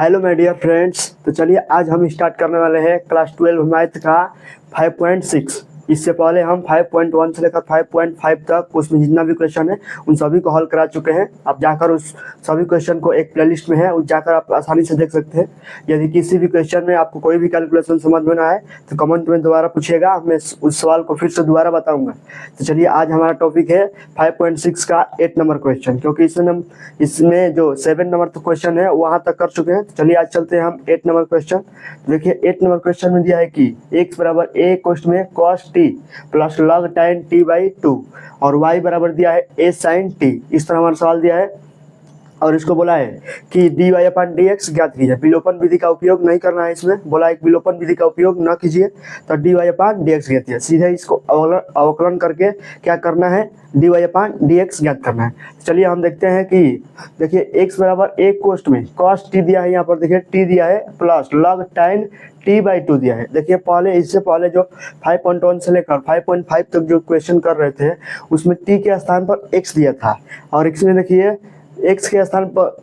Hello my dear friends. तो चलिए आज हम स्टार्ट करने वाले हैं क्लास 12 मैथ का 5.6। इससे पहले हम 5.1 से लेकर 5.5 तक उसमें जितना भी क्वेश्चन है उन सभी को हल करा चुके हैं। आप जाकर उस सभी क्वेश्चन को एक प्लेलिस्ट में है, उस जाकर आप आसानी से देख सकते हैं। यदि किसी भी क्वेश्चन में आपको कोई भी कैलकुलेशन समझ में ना आए तो कमेंट में दोबारा पूछिएगा, मैं उस सवाल को फिर से दोबारा बताऊंगा। तो चलिए आज हमारा टॉपिक है 5.6 का 8 नंबर क्वेश्चन, क्योंकि इसमें जो 7 नंबर तक क्वेश्चन है वहाँ तक कर चुके हैं। तो चलिए आज चलते हैं हम 8 नंबर क्वेश्चन। देखिए 8 नंबर क्वेश्चन में दिया है कि x बराबर a कोष्ठ में cos t plus log tan t by 2 और y बराबर दिया है a sin t। इस तरह हमारा सवाल दिया है और इसको बोला है कि dy अपन dx ज्ञात कीजिए। विलोपन विधि का उपयोग नहीं करना है, इसमें बोला है विलोपन विधि का उपयोग न कीजिए। तो dy अपन dx ज्ञात कीजिए, सीधे इसको अवकलन करके क्या करना है, dy अपन dx ज्ञात करना है। चलिए हम देखते हैं कि देखिए x बराबर a कोष्ठ में cos t दिया है, यहाँ पर देखिए t दिया है plus log tan t by 2 दिया है। देखिए पहले इससे पहले जो 5.1 से लेकर 5.5 तक जो क्वेश्चन कर रहे थे उसमें t के स्थान पर x दिया था और इसमें देखिए x के स्थान पर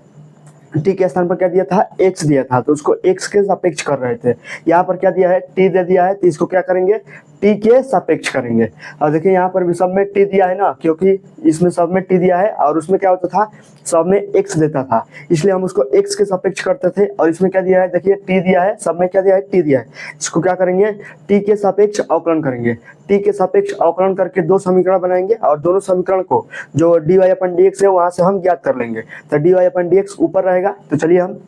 t के स्थान पर क्या दिया था, x दिया था, तो उसको x के सापेक्ष कर रहे थे। यहाँ पर क्या दिया है, t दे दिया है, तो इसको क्या करेंगे, t के सापेक्ष करेंगे। और देखिए यहाँ पर भी सब में t दिया है ना, क्योंकि इसमें सब में t दिया है और उसमें क्या होता था, सब में x देता था, इसलिए हम उसको x के सापेक्ष करते थे। और इसमें क्या दिया है, देखिए t दिया है, सब में क्या दिया है, t दिया है, इसको क्या करेंगे, t के सापेक्ष अवकलन करेंगे। t के सापेक्ष अवकलन करके दो समीकरण बनाएंगे और दोनों समीकरण को जो dy अपन dx है वहां से हम ज्ञात कर लेंगे। तो dy अपन dx ऊपर रहेगा। तो चलिए हम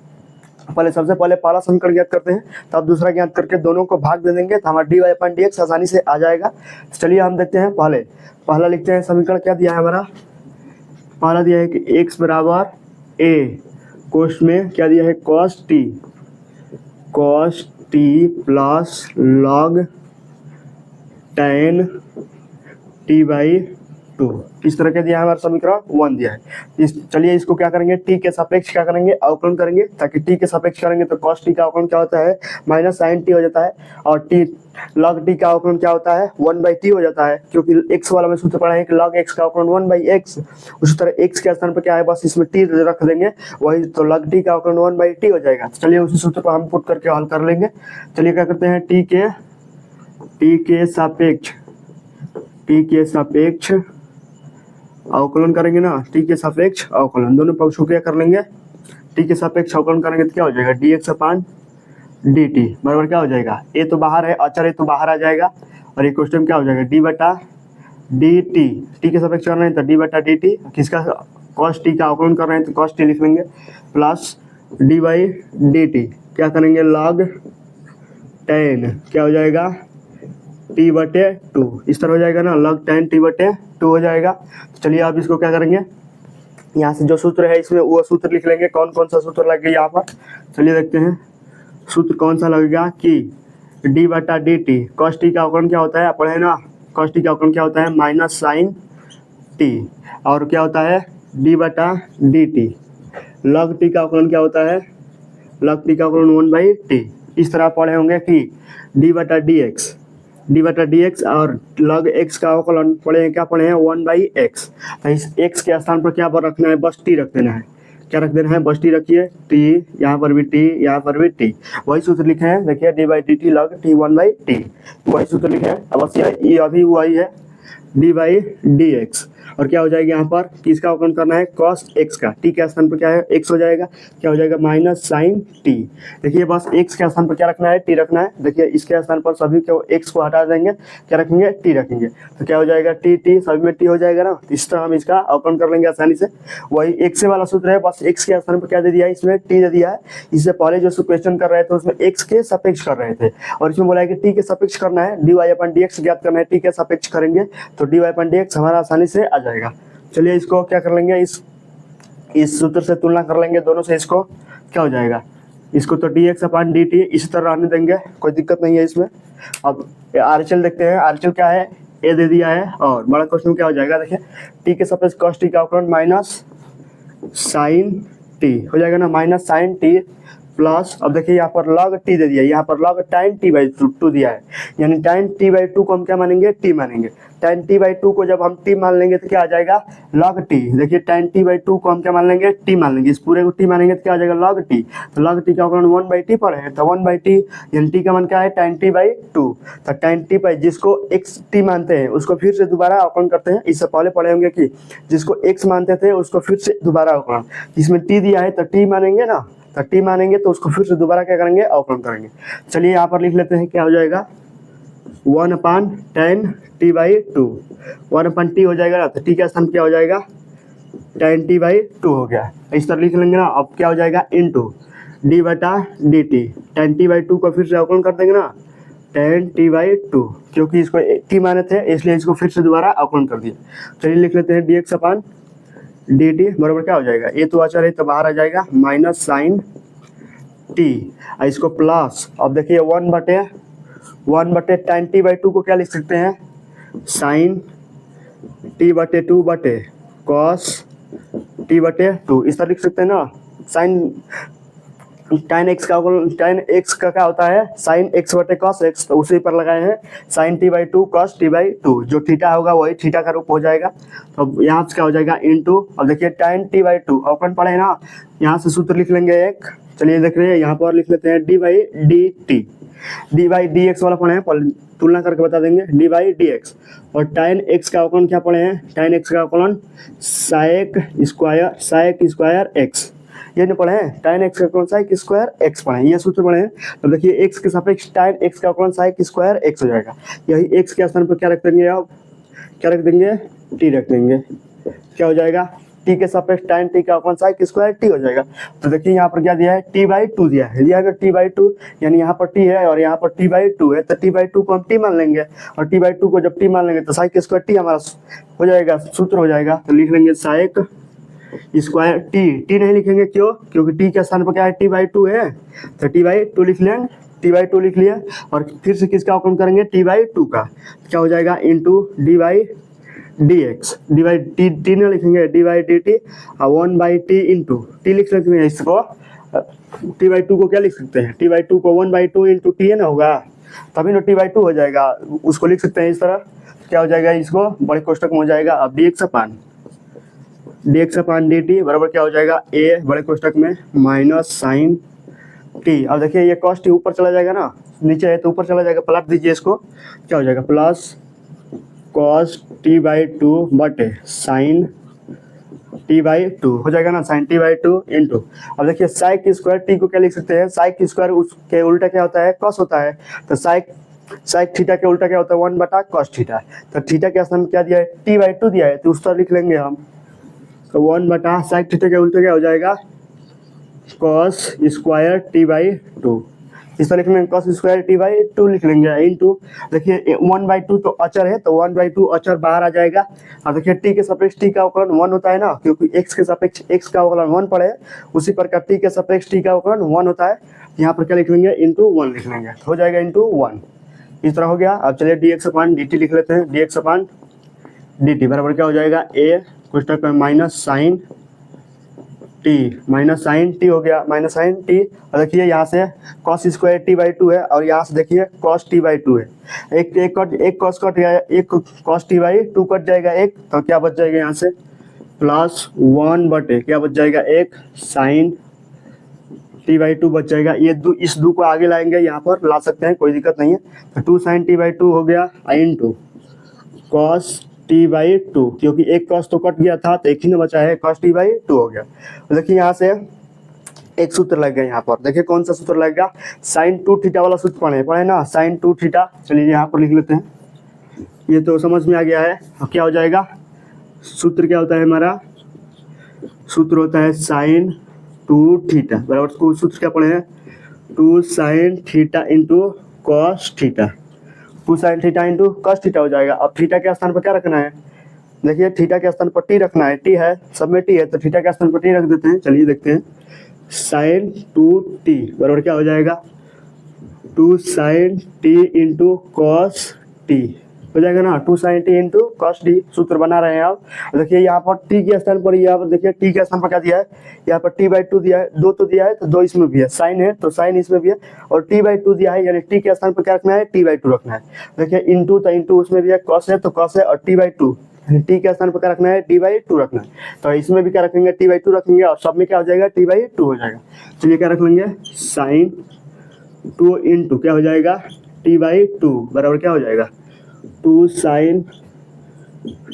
सबसे पहले पहला समीकरण ज्ञात करते हैं, तब दूसरा ज्ञात करके दोनों को भाग दे देंगे तो हमारा dy अपन dx आसानी से आ जाएगा। चलिए हम देखते हैं, पहला लिखते हैं समीकरण। क्या दिया है हमारा, पहला दिया है कि x बराबर a कोष्ठ में क्या दिया है, cos t plus log tan t by 2। इस तरह के दिया है हमारा समीकरण 1 दिया है। चलिए इसको क्या करेंगे, t के सापेक्ष क्या करेंगे, अवकलन करेंगे, ताकि t के सापेक्ष करेंगे तो cos t का अवकलन क्या होता है, माइनस साइन t हो जाता है, और t log t का अवकलन क्या होता है, 1 बाई t हो जाता है, क्योंकि x वाला में सूत्र पढ़ा है कि log x का अवकलन 1 बाई x। उसी तरह x के स्थान पर क्या है, बस इसमें t रख देंगे, वही तो log t का अवकलन 1 बाई t हो जाएगा। चलिए उसी सूत्र पर हम पुट करके हल कर लेंगे। चलिए क्या करते हैं, t के सापेक्ष अवकलन करेंगे ना, t के सापेक्ष अवकलन, दोनों पक्षों क्या कर लेंगे, t के सापेक्ष अवकलन करेंगे तो क्या हो जाएगा, dx अपन dt बराबर क्या हो जाएगा, a तो बाहर है, अचर a तो बाहर आ जाएगा और ये क्वेश्चन क्या हो जाएगा, d बटा dt। t के सापेक्ष कर रहे हैं तो d बटा dt, किसका cos t का अवकलन कर रहे हैं तो cos t लिख लेंगे, प्लस d बाई dt क्या करेंगे, log tan क्या हो जाएगा, t बटे 2। इस तरह हो जाएगा ना, log tan t बटे 2 हो जाएगा। तो चलिए आप इसको क्या करेंगे, यहाँ से जो सूत्र है इसमें वो सूत्र लिख लेंगे। कौन कौन सा सूत्र लगेगा यहाँ पर, चलिए देखते हैं सूत्र कौन सा लगेगा कि d बटा dt, cos t का अवकलन क्या होता है, पढ़े ना, cos t का अवकलन क्या होता है, माइनस साइन t, और क्या होता है d बटा dt, log t का अवकलन क्या होता है, log t का अवकलन 1 बाई t। इस तरह पढ़े होंगे कि d बटा dx और log x का अवकलन पढ़े हैं, क्या पढ़े हैं, 1 बाई x। तो इस x के स्थान पर क्या पर रखना है, बस t रख देना है। क्या रख देना है, बस t रखिए, t यहाँ पर भी t, यहाँ पर भी t, वही सूत्र लिखे हैं। देखिए d by dt log t 1 by t, वही सूत्र लिखे हैं। अब बस ये अभी वही है, d बाई dx, और क्या हो जाएगा यहाँ पर, किसका अवकलन करना है, cos x का, t के स्थान पर क्या है, x हो जाएगा, क्या हो जाएगा, माइनस साइन t। देखिए बस x के स्थान पर क्या रखना है, t रखना है। देखिए इसके स्थान पर सभी को x को हटा देंगे, क्या रखेंगे, t रखेंगे, तो क्या हो जाएगा, t सभी में t हो जाएगा ना। इस तरह हम इसका अवकलन कर लेंगे आसानी से। वही x वाला सूत्र है, बस x के स्थान पर क्या दे दिया है, इसमें t दे दिया है। इससे पहले जो क्वेश्चन कर रहे थे उसमें x के सापेक्ष कर रहे थे और इसमें बोला है कि t के सापेक्ष करना है, dy अपन dx ज्ञात करना है, t के सापेक्ष करेंगे तो dy अपन dx हमारा आसानी से आ जाएगा। चलिए इसको क्या कर लेंगे, इस सूत्र से तुलना कर लेंगे दोनों से, इसको क्या हो जाएगा, इसको तो dx अपन dt इसी तरह रहने देंगे, कोई दिक्कत नहीं है इसमें। अब RHL देखते हैं, RHL क्या है, a दे दिया है और बड़ा क्वेश्चन क्या हो जाएगा, देखिए t के सापेक्ष cos t का अवकलन माइनस साइन t हो जाएगा ना, माइनस साइन t प्लस, अब देखिए यहाँ पर log t दे दिया, यहाँ पर log tan t/2 दिया है, यानी tan t/2 को हम क्या मानेंगे, t मानेंगे। tan t/2 को जब हम t मान लेंगे तो क्या आ जाएगा, log t। देखिए tan t/2 को हम क्या मान लेंगे, t मान लेंगे, इस पूरे को t मानेंगे तो क्या आ जाएगा log t। तो log t का अवकलन 1/t पड़े हैं, तो 1/t यानी t का मान क्या है, tan t/2। तो tan t बाई जिसको x t मानते हैं उसको फिर से दोबारा अवकलन करते हैं। इससे पहले पढ़े होंगे कि जिसको x मानते थे उसको फिर से दोबारा अवकलन, इसमें t दिया है तो t मानेंगे ना, तो t मानेंगे तो उसको फिर से दोबारा क्या करेंगे, अवकलन करेंगे। चलिए यहाँ पर लिख लेते हैं, क्या हो जाएगा 1/tan t/2, 1/t हो जाएगा ना, तो t का स्थान क्या हो जाएगा, tan t/2 हो गया, इस तरह लिख लेंगे ना। अब क्या हो जाएगा इंटू d/dt, tan t/2 को फिर से अवकलन कर देंगे ना, tan t/2, क्योंकि इसको t माने थे इसलिए इसको फिर से दोबारा अवकलन कर दिया। चलिए लिख लेते हैं dx/dt बराबर क्या हो जाएगा, ये तो अचर है तो बाहर आ जाएगा माइनस साइन t, इसको प्लस, अब देखिए 1/tan t/2 को क्या लिख सकते हैं, साइन t/2 बटे कॉस t/2, इस तरह लिख सकते हैं ना। साइन tan x का क्या होता है, साइन x बटे कॉस x, तो उसी पर लगाए हैं साइन t/2 कॉस t/2, जो थीटा होगा वही थीटा का रूप हो जाएगा। तो यहाँ से क्या हो जाएगा इंटू, अब देखिए tan t/2 अवकलन पढ़े ना, यहाँ से सूत्र लिख लेंगे एक। चलिए देख रहे हैं यहाँ पर लिख लेते हैं d/dt, d/dx वाला पढ़े हैं, तुलना करके बता देंगे d/dx। और tan x का अवकलन क्या पढ़े हैं, tan x का अवकलन sec स्क्वायर x, ये नहीं पढ़े हैं, tan x का अवकलन sec स्क्वायर x पढ़े हैं, ये सूत्र पढ़े हैं। तो देखिए x के सापेक्ष tan x का अवकलन sec स्क्वायर x हो जाएगा, यही x के स्थान पर क्या रख देंगे, आप क्या रख देंगे, t रख देंगे, क्या हो जाएगा t के सापेक्ष tan t का अवकलन sec स्क्वायर t हो जाएगा। तो देखिए यहाँ पर क्या दिया है, t/2 दिया है, t/2 यानी यहाँ पर t है और यहाँ पर t/2 है, तो t/2 को हम t मान लेंगे, और t/2 को जब t मान लेंगे तो sec स्क्वायर t हमारा हो जाएगा, सूत्र हो जाएगा। तो लिख लेंगे sec स्क्वायर t नहीं लिखेंगे, क्यों, क्योंकि t के स्थान पर क्या है, t/2 है, तो t/2 लिख लेंगे, t/2 लिख लिया, और फिर से किसका अवकलन करेंगे, t/2 का, क्या हो जाएगा इंटू d/dx, t नहीं लिखेंगे, d/dt, और 1/t इंटू t लिख सकते हैं, इसको t/2 को क्या लिख सकते हैं, t/2 को 1/2 इंटू t है ना होगा, तभी ना t/2 हो जाएगा, उसको लिख सकते हैं इस तरह, क्या हो जाएगा, इसको बड़े कोष्टक में हो जाएगा। अब dx/dt बराबर क्या हो जाएगा, a बड़े कोष्टक में माइनस साइन t। अब देखिए ये cos t ऊपर चला जाएगा ना, नीचे है तो ऊपर चला जाएगा, पलट दीजिए इसको, क्या हो जाएगा प्लस cos t/2 बटे साइन t/2 हो जाएगा ना, साइन t/2 इंटू, अब देखिए sec स्क्वायर t को क्या लिख सकते हैं, sec स्क्वायर उसके उल्टा क्या होता है, cos होता है, तो sec थीटा के उल्टा क्या होता है, 1/cos थीटा, तो थीटा के स्थान क्या दिया है, t/2 दिया है, तो उस तरह लिख लेंगे हम, तो 1/sec थीटा के उल्टे क्या हो जाएगा, cos स्क्वायर t/2, इस तरह लिख लेंगे, cos स्क्वायर t/2 लिख लेंगे इंटू, देखिए 1/2 तो अचर है, तो 1/2 अचर बाहर आ जाएगा। अब देखिए t के सापेक्ष t का अवकलन 1 होता है ना, क्योंकि x के सापेक्ष x का अवकलन 1 पड़े, उसी प्रकार t के सापेक्ष t का अवकलन 1 होता है, यहाँ पर क्या लिख लेंगे, इंटू 1 लिख लेंगे, हो जाएगा इंटू 1, इस तरह हो गया। अब चलिए dx/dt लिख लेते हैं, dx/dt बराबर क्या हो जाएगा, a कोष्टक में माइनस साइन t हो गया, माइनस साइन t, और देखिए यहाँ से cos स्क्वायर t/2 है, और यहाँ से देखिए cos t/2 है, एक cos कट गया, एक cos t/2 कट जाएगा, एक तो क्या बच जाएगा यहाँ से प्लस 1 बटे क्या बच जाएगा, एक साइन t/2 बच जाएगा, ये इस 2 को आगे लाएंगे, यहाँ पर ला सकते हैं, कोई दिक्कत नहीं है। तो 2 साइन t/2 हो गया इंटू cos t/2, क्योंकि एक cos तो कट गया था तो एक ही ना बचा है, cos t/2 हो गया। तो देखिए यहाँ से एक सूत्र लग गया, यहाँ पर देखिए कौन सा सूत्र लगेगा, sin 2 थीटा वाला सूत्र पढ़े ना, sin 2 थीटा। चलिए यहाँ पर लिख लेते हैं, ये तो समझ में आ गया है। अब क्या हो जाएगा, सूत्र क्या होता है हमारा, सूत्र होता है sin 2 थीटा बराबर, सूत्र क्या पढ़े हैं, 2 sin theta into cos theta, 2 sin theta into cos theta हो जाएगा। अब थीटा के स्थान पर क्या रखना है, देखिए थीटा के स्थान पर t रखना है, t है सब में t है, तो थीटा के स्थान पर t रख देते हैं। चलिए देखते हैं, sin 2t बराबर क्या हो जाएगा, 2 sin t into cos t, हो जाएगा ना, 2 sin t into cos D. सूत्र बना रहे हैं आप। देखिए यहाँ पर t के स्थान पर, यहाँ पर देखिए t के स्थान पर क्या दिया है, यहाँ पर t/2 दिया है, 2 तो दिया है तो 2 इसमें भी है, साइन है तो साइन इसमें भी है, और t/2 दिया है, यानी t के स्थान पर क्या रखना है, t/2 रखना है। देखिए इंटू तो इंटू उसमें भी है, कॉस है तो कॉस है, और t/2 टी के स्थान पर क्या रखना है, t/2 रखना है। तो इसमें भी क्या रखेंगे, t/2 रखेंगे, और सब में क्या हो जाएगा, t/2 हो जाएगा। चलिए क्या रख लेंगे, साइन 2 इंटू क्या हो जाएगा, t/2 बराबर क्या हो जाएगा, 2 sin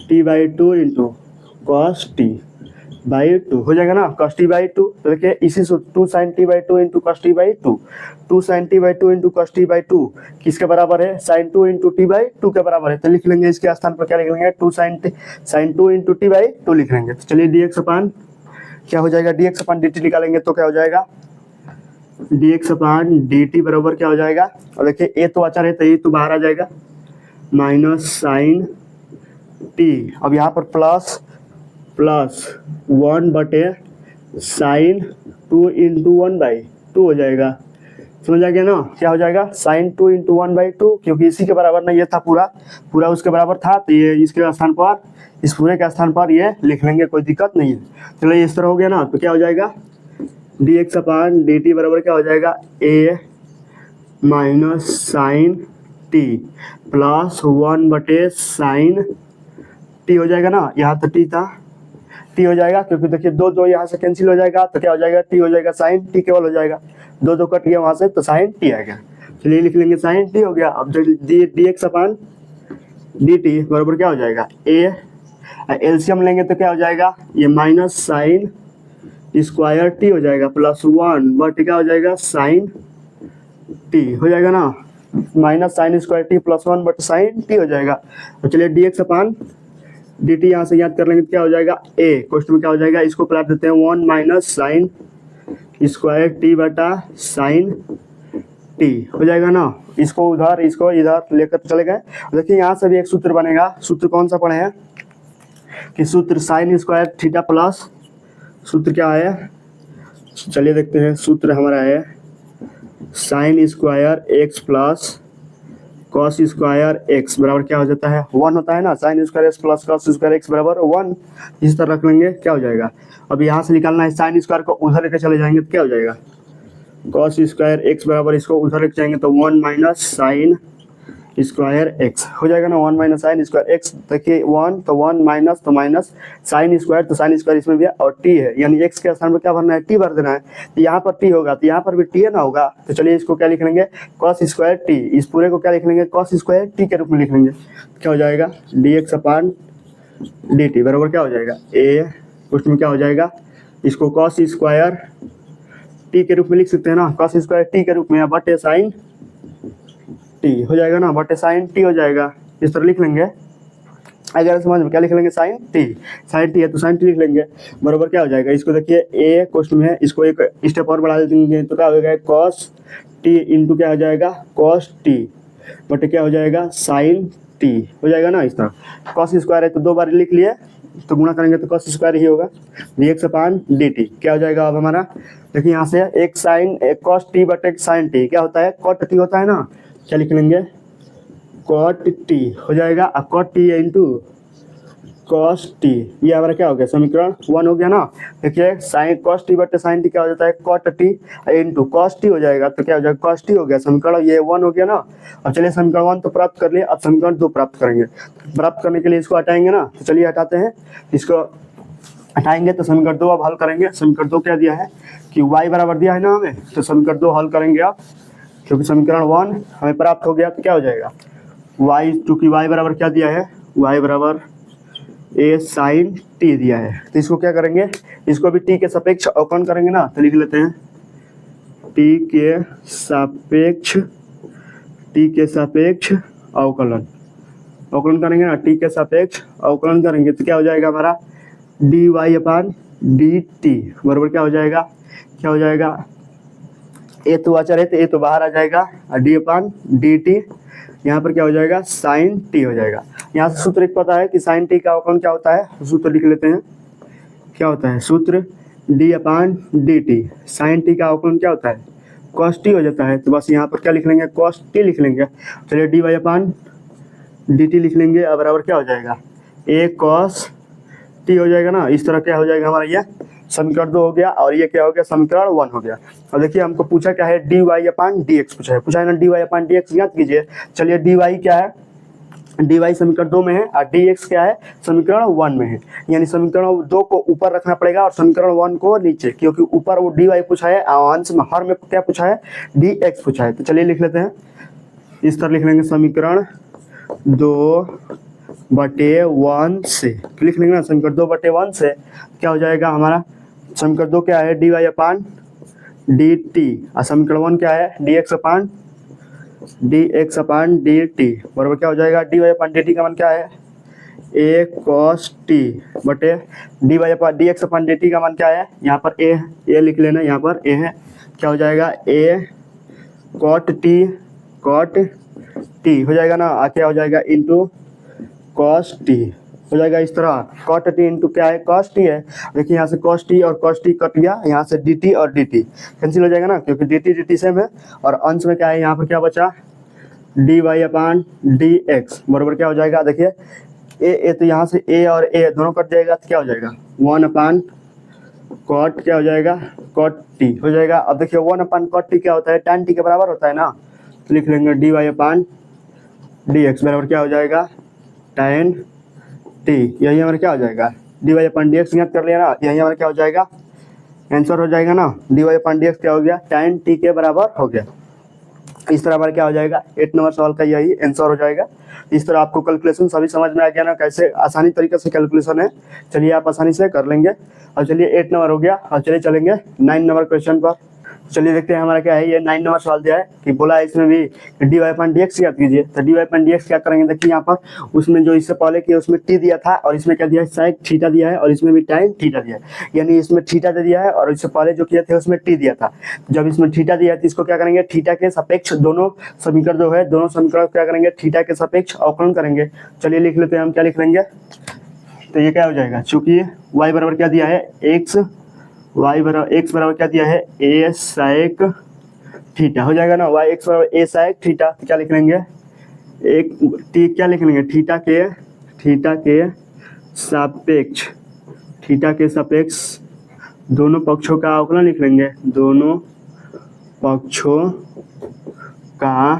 t/2 into cos t/2 हो जाएगा ना, cos t/2। तो देखिए इसी से 2 sin t/2 into cos t/2, 2 sin t/2 into cos t/2 किसके बराबर है, sin 2 इंटू t/2 के बराबर है। तो लिख लेंगे इसके स्थान पर क्या लिख लेंगे, 2 sin 2 इंटू t/2 लिख लेंगे। तो चलिए dx अपान क्या हो जाएगा, dx अपान dt निकालेंगे तो क्या हो जाएगा, dx अपान dt बराबर क्या हो जाएगा, और देखिए ए तो अचर है तो ये तो बाहर आ जाएगा, माइनस साइन टी, अब यहाँ पर प्लस 1 बटे साइन 2 इंटू 1/2 हो जाएगा। समझ आ गया ना, क्या हो जाएगा, साइन 2 इंटू 1/2, क्योंकि इसी के बराबर ना ये था, पूरा उसके बराबर था, तो ये इसके स्थान पर, इस पूरे के स्थान पर ये लिख लेंगे, कोई दिक्कत नहीं है। चलिए इस तरह हो गया ना, तो क्या हो जाएगा, dx अपान dt बराबर क्या हो जाएगा, a minus sine t plus 1 बटे साइन टी हो जाएगा ना, यहाँ तो टी था, टी हो जाएगा, क्योंकि देखिए 2 यहाँ से कैंसिल हो जाएगा, तो क्या हो जाएगा, टी हो जाएगा, साइन टी केवल हो जाएगा, 2 कट गया वहाँ से, तो साइन टी आ गया। चलिए लिख लेंगे साइन टी हो गया। अब dx अपान dt बराबर क्या हो जाएगा, a एलसीएम लेंगे तो क्या हो जाएगा, ये माइनस साइन स्क्वायर टी हो जाएगा, प्लस 1 बट क्या हो जाएगा, साइन टी हो जाएगा ना, minus sine square t plus 1 बट साइन टी हो जाएगा। तो चलिए dx अपान dt यहाँ से याद कर लेंगे तो क्या हो जाएगा, a क्वेश्चन में क्या हो जाएगा, इसको प्लस देते हैं, 1 माइनस साइन स्क्वायर टी बटा साइन टी हो जाएगा ना, इसको उधर इसको इधर लेकर चले गए। देखिए यहाँ से भी एक सूत्र बनेगा, सूत्र कौन सा पढ़े हैं कि सूत्र साइन स्क्वायर थीटा प्लस, सूत्र क्या है, चलिए देखते हैं, सूत्र हमारा है sine square x plus cos square x बराबर क्या हो जाता है, 1 होता है ना, sine square x plus cos square x बराबर 1, इस तरह रख लेंगे, क्या हो जाएगा। अब यहाँ से निकालना है, साइन स्क्वायर को उधर लेकर चले जाएंगे तो क्या हो जाएगा, कॉस स्क्वायर एक्स बराबर इसको उधर लेकर जाएंगे तो 1 माइनस साइन स्क्वायर एक्स हो जाएगा ना, 1 माइनस साइन स्क्वायर एक्स। देखिए 1 तो 1 माइनस तो माइनस साइन स्क्वायर, तो साइन स्क्वायर इसमें भी है, और टी है, यानी एक्स के स्थान पर क्या भरना है, टी भर देना है। तो यहाँ पर टी होगा तो यहाँ पर भी टी है ना होगा, तो चलिए इसको क्या लिख लेंगे, कॉस स्क्वायर टी, इस पूरे को क्या लिख लेंगे, कॉस स्क्वायर टी के रूप में लिख लेंगे। क्या हो जाएगा, dx अपान dt बराबर क्या हो जाएगा, a क्वेश्चन में क्या हो जाएगा, इसको कॉस स्क्वायर टी के रूप में लिख सकते हैं ना, कॉस स्क्वायर टी के रूप में, बटे साइन टी हो जाएगा ना, बटे साइन टी हो जाएगा, इस तरह लिख लेंगे। अगर समझ में क्या लिख लेंगे, साइन टी है तो साइन टी लिख लेंगे, बराबर क्या हो जाएगा, इसको देखिए ए क्वेश्चन में है, इसको एक स्टेप और बढ़ा देंगे तो क्या हो जाएगा, कॉस टी इंटू क्या हो जाएगा, कॉस टी बटे क्या हो जाएगा, साइन टी हो जाएगा ना। इस तरह कॉस स्क्वायर है तो 2 बार लिख लिए, तो गुणा करेंगे तो कॉस स्क्वायर ही होगा, dx अपान dt क्या हो जाएगा। अब हमारा देखिए यहाँ से एक साइन एक कॉस टी बटे एक साइन टी क्या होता है, कॉट टी होता है ना, क्या लिख लेंगे, कॉट टी हो जाएगा, अब cot t into cos t, ये हमारा क्या हो गया, समीकरण 1 हो गया ना। देखिए साइन कॉस टी बटे साइन टी क्या हो जाता है, cot t into cos t हो जाएगा, तो क्या हो जाएगा, कॉस टी हो गया, समीकरण ये 1 हो गया ना। अब चलिए समीकरण 1 तो प्राप्त कर लिए, अब समीकरण 2 प्राप्त करेंगे। प्राप्त करने के लिए इसको हटाएंगे ना, तो चलिए हटाते हैं, इसको हटाएंगे तो समीकरण 2 अब हल करेंगे। समीकरण 2 क्या दिया है कि y बराबर दिया है ना हमें, तो समीकरण 2 हल करेंगे आप, क्योंकि समीकरण 1 हमें प्राप्त हो गया, तो क्या हो जाएगा, y चूँकि y बराबर क्या दिया है, y बराबर ए साइन टी दिया है, तो इसको क्या करेंगे, इसको भी टी के सापेक्ष अवकलन करेंगे ना, तो लिख लेते हैं टी के सापेक्ष अवकलन करेंगे ना, टी के सापेक्ष अवकलन करेंगे तो क्या हो जाएगा हमारा, d y upon D T बराबर क्या हो जाएगा, ए तो अचर है तो ए तो बाहर आ जाएगा, डी अपान डी टी यहाँ पर क्या हो जाएगा, साइन टी हो जाएगा। यहाँ से सूत्र एक पता है कि साइन टी का अवकलन क्या होता है, सूत्र लिख लेते हैं, क्या होता है सूत्र, डी अपान डी टी, साइन टी का अवकलन क्या होता है, कॉस टी हो जाता है, तो बस यहाँ पर क्या लिख लेंगे, कॉस टी लिख लेंगे। चलिए D y upon D T लिख लेंगे और बराबर क्या हो जाएगा ए कॉस टी हो जाएगा ना। इस तरह क्या हो जाएगा हमारा ये समीकरण 2 हो गया और ये क्या हो गया समीकरण 1 हो गया। और देखिए हमको पूछा क्या है d y upon D x पूछा है ना, D y upon D x याद कीजिए। चलिए डी वाई क्या है, डी वाई समीकरण 2 में है और डी एक्स क्या है समीकरण 1 में है। यानी समीकरण 2 को ऊपर रखना पड़ेगा और समीकरण 1 को नीचे, क्योंकि ऊपर वो डी वाई पूछा है और अंश में हर में क्या पूछा है डी एक्स पूछा है। तो चलिए लिख लेते हैं, इस तरह लिख लेंगे समीकरण 2/1 से लिख लेंगे ना, समीकरण 2/1 से क्या हो जाएगा हमारा समीकरण 2 क्या है d y upon D T और समीकरण 1 क्या है D x upon D T बराबर क्या हो जाएगा d y upon D T का मान क्या है ए कॉस टी बटे D y upon D x upon D T का मान क्या है, यहाँ पर ए लिख लेना, यहाँ पर ए है, क्या हो जाएगा ए कॉट टी हो जाएगा ना, क्या हो जाएगा इंटू कॉस टी हो जाएगा। इस तरह कॉट टी इंटू क्या है कॉस टी है। देखिए यहाँ से कॉस टी और कॉस टी कट गया, यहाँ से डी टी और डी टी कैंसिल हो जाएगा ना, क्योंकि डी टी सेम है। और अंश में क्या है यहाँ पर क्या बचा D y upon D x बराबर क्या हो जाएगा, देखिए ए तो यहाँ से ए और ए दोनों कट जाएगा तो क्या हो जाएगा 1 अपान कॉट क्या हो जाएगा कॉट टी हो जाएगा। अब देखिए 1 अपान कॉट टी क्या होता है tan टी के बराबर होता है ना, तो लिख लेंगे D y upon D x बराबर क्या हो जाएगा tan टी। यही हमारा क्या हो जाएगा d y upon D x याद कर लिया ना, यही हमारा क्या हो जाएगा आंसर हो जाएगा ना, D y upon D x क्या हो गया tan टी के बराबर हो गया। इस तरह हमारा क्या हो जाएगा 8 नंबर सवाल का यही आंसर हो जाएगा। इस तरह आपको कैलकुलेशन सभी समझ में आ गया ना, कैसे आसानी तरीके से कैलकुलेशन है, चलिए आप आसानी से कर लेंगे। और चलिए 8 नंबर हो गया और चलिए चलेंगे 9 नंबर क्वेश्चन पर। चलिए देखते हैं हमारा क्या है, ये 9 नंबर सवाल दिया है कि बोला है इसमें भी D y upon D x याद कीजिए। तो D y upon D x क्या करेंगे, देखिए यहाँ पर उसमें जो इससे पहले किया उसमें टी दिया था और इसमें क्या दिया है साइक थीटा दिया है और इसमें भी टाइम थीटा दिया है, यानी इसमें थीटा दे दिया है और इससे पहले जो किए थे उसमें टी दिया था। जब इसमें थीटा दिया है तो इसको क्या करेंगे थीटा के सापेक्ष दोनों समीकरण जो है दोनों समीकरण क्या करेंगे थीटा के सापेक्ष अवकलन करेंगे। चलिए लिख लेते हैं हम क्या लिख लेंगे, तो ये क्या हो जाएगा चूंकि y बराबर क्या दिया है x बराबर क्या दिया है a साइक थीटा हो जाएगा ना, y x बराबर a साइक थीटा, तो क्या लिख लेंगे एक टी क्या लिख लेंगे थीटा के सापेक्ष दोनों पक्षों का अवकलन लिख लेंगे, दोनों पक्षों का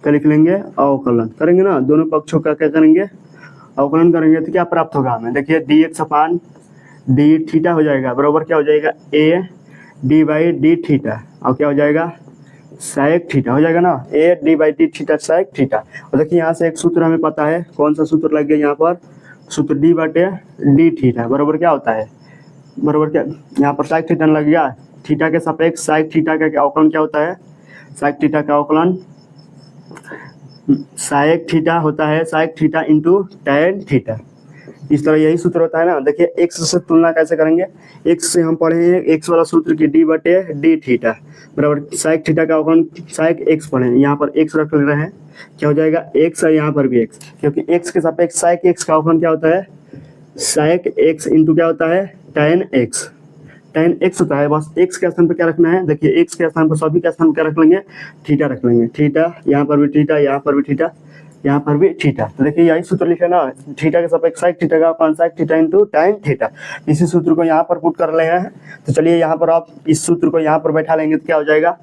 क्या लिख लेंगे अवकलन करेंगे ना, दोनों पक्षों का क्या करेंगे अवकलन करेंगे तो क्या प्राप्त होगा हमें, देखिए d x upon d theta हो जाएगा बराबर क्या हो जाएगा a d by d theta और क्या हो जाएगा साइक थीटा हो जाएगा ना, a d by d theta sec theta. और देखिए यहाँ से एक सूत्र हमें पता है, कौन सा सूत्र लग गया यहाँ पर सूत्र डी बटे डी थीटा बराबर क्या होता है, बराबर क्या यहाँ पर साइक थीटा लग गया, थीटा के सापेक्ष साइक थीटा का अवकलन क्या होता है, साइक थीटा का अवकलन साइक थीटा होता है साइक थीटा इंटू टैन थीटा। इस तरह यही सूत्र होता है ना। देखिए x से तुलना कैसे करेंगे, x से हम पढ़े हैं x वाला सूत्र की d बटे डी थीटा बराबर साइक थीटा का अवकलन साइक x पढ़े हैं, यहाँ पर x रख रहे हैं क्या हो जाएगा x और यहाँ पर भी x, क्योंकि x के सापेक्ष साइक x का अवकलन क्या होता है साइक x इंटू क्या होता है टैन x होता है। बस x के स्थान पर क्या रखना है, देखिए x के स्थान पर सभी के स्थान पर क्या रख लेंगे थीटा रख लेंगे, थीटा यहाँ पर भी थीटा यहाँ पर भी थीटा यहाँ पर भी थीटा। तो देखिए यही सूत्र लिखे ना, थीटा के सापेक्ष साइक थीटा का अपान साइक थीटा इंटू टैन थीटा। इसी सूत्र को यहाँ पर पुट कर रहे हैं। तो चलिए यहाँ पर आप इस सूत्र को यहाँ पर बैठा लेंगे तो क्या हो जाएगा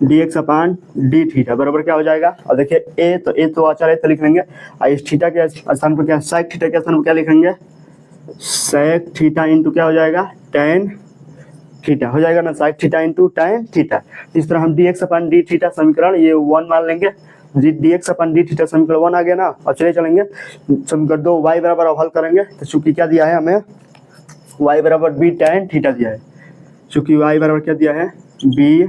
D x upon d theta बराबर क्या हो जाएगा। और देखिए ए तो अचर है तो लिख लेंगे, और इस थीटा के स्थान पर क्या साइक थीटा के स्थान पर क्या लिखेंगे साइक थीटा इंटू क्या हो जाएगा टैन थीटा हो जाएगा ना, साइक थीटा इंटू टैन थीटा। इस तरह हम D x upon d theta समीकरण ये 1 मान लेंगे, D x upon d theta समीकरण 1 आ गया ना। और चलिए चलेंगे समीकरण 2 y बराबर अब हल करेंगे। तो चूंकि क्या दिया है हमें y बराबर बी टैन थीटा दिया है, चूंकि y बराबर क्या दिया है बी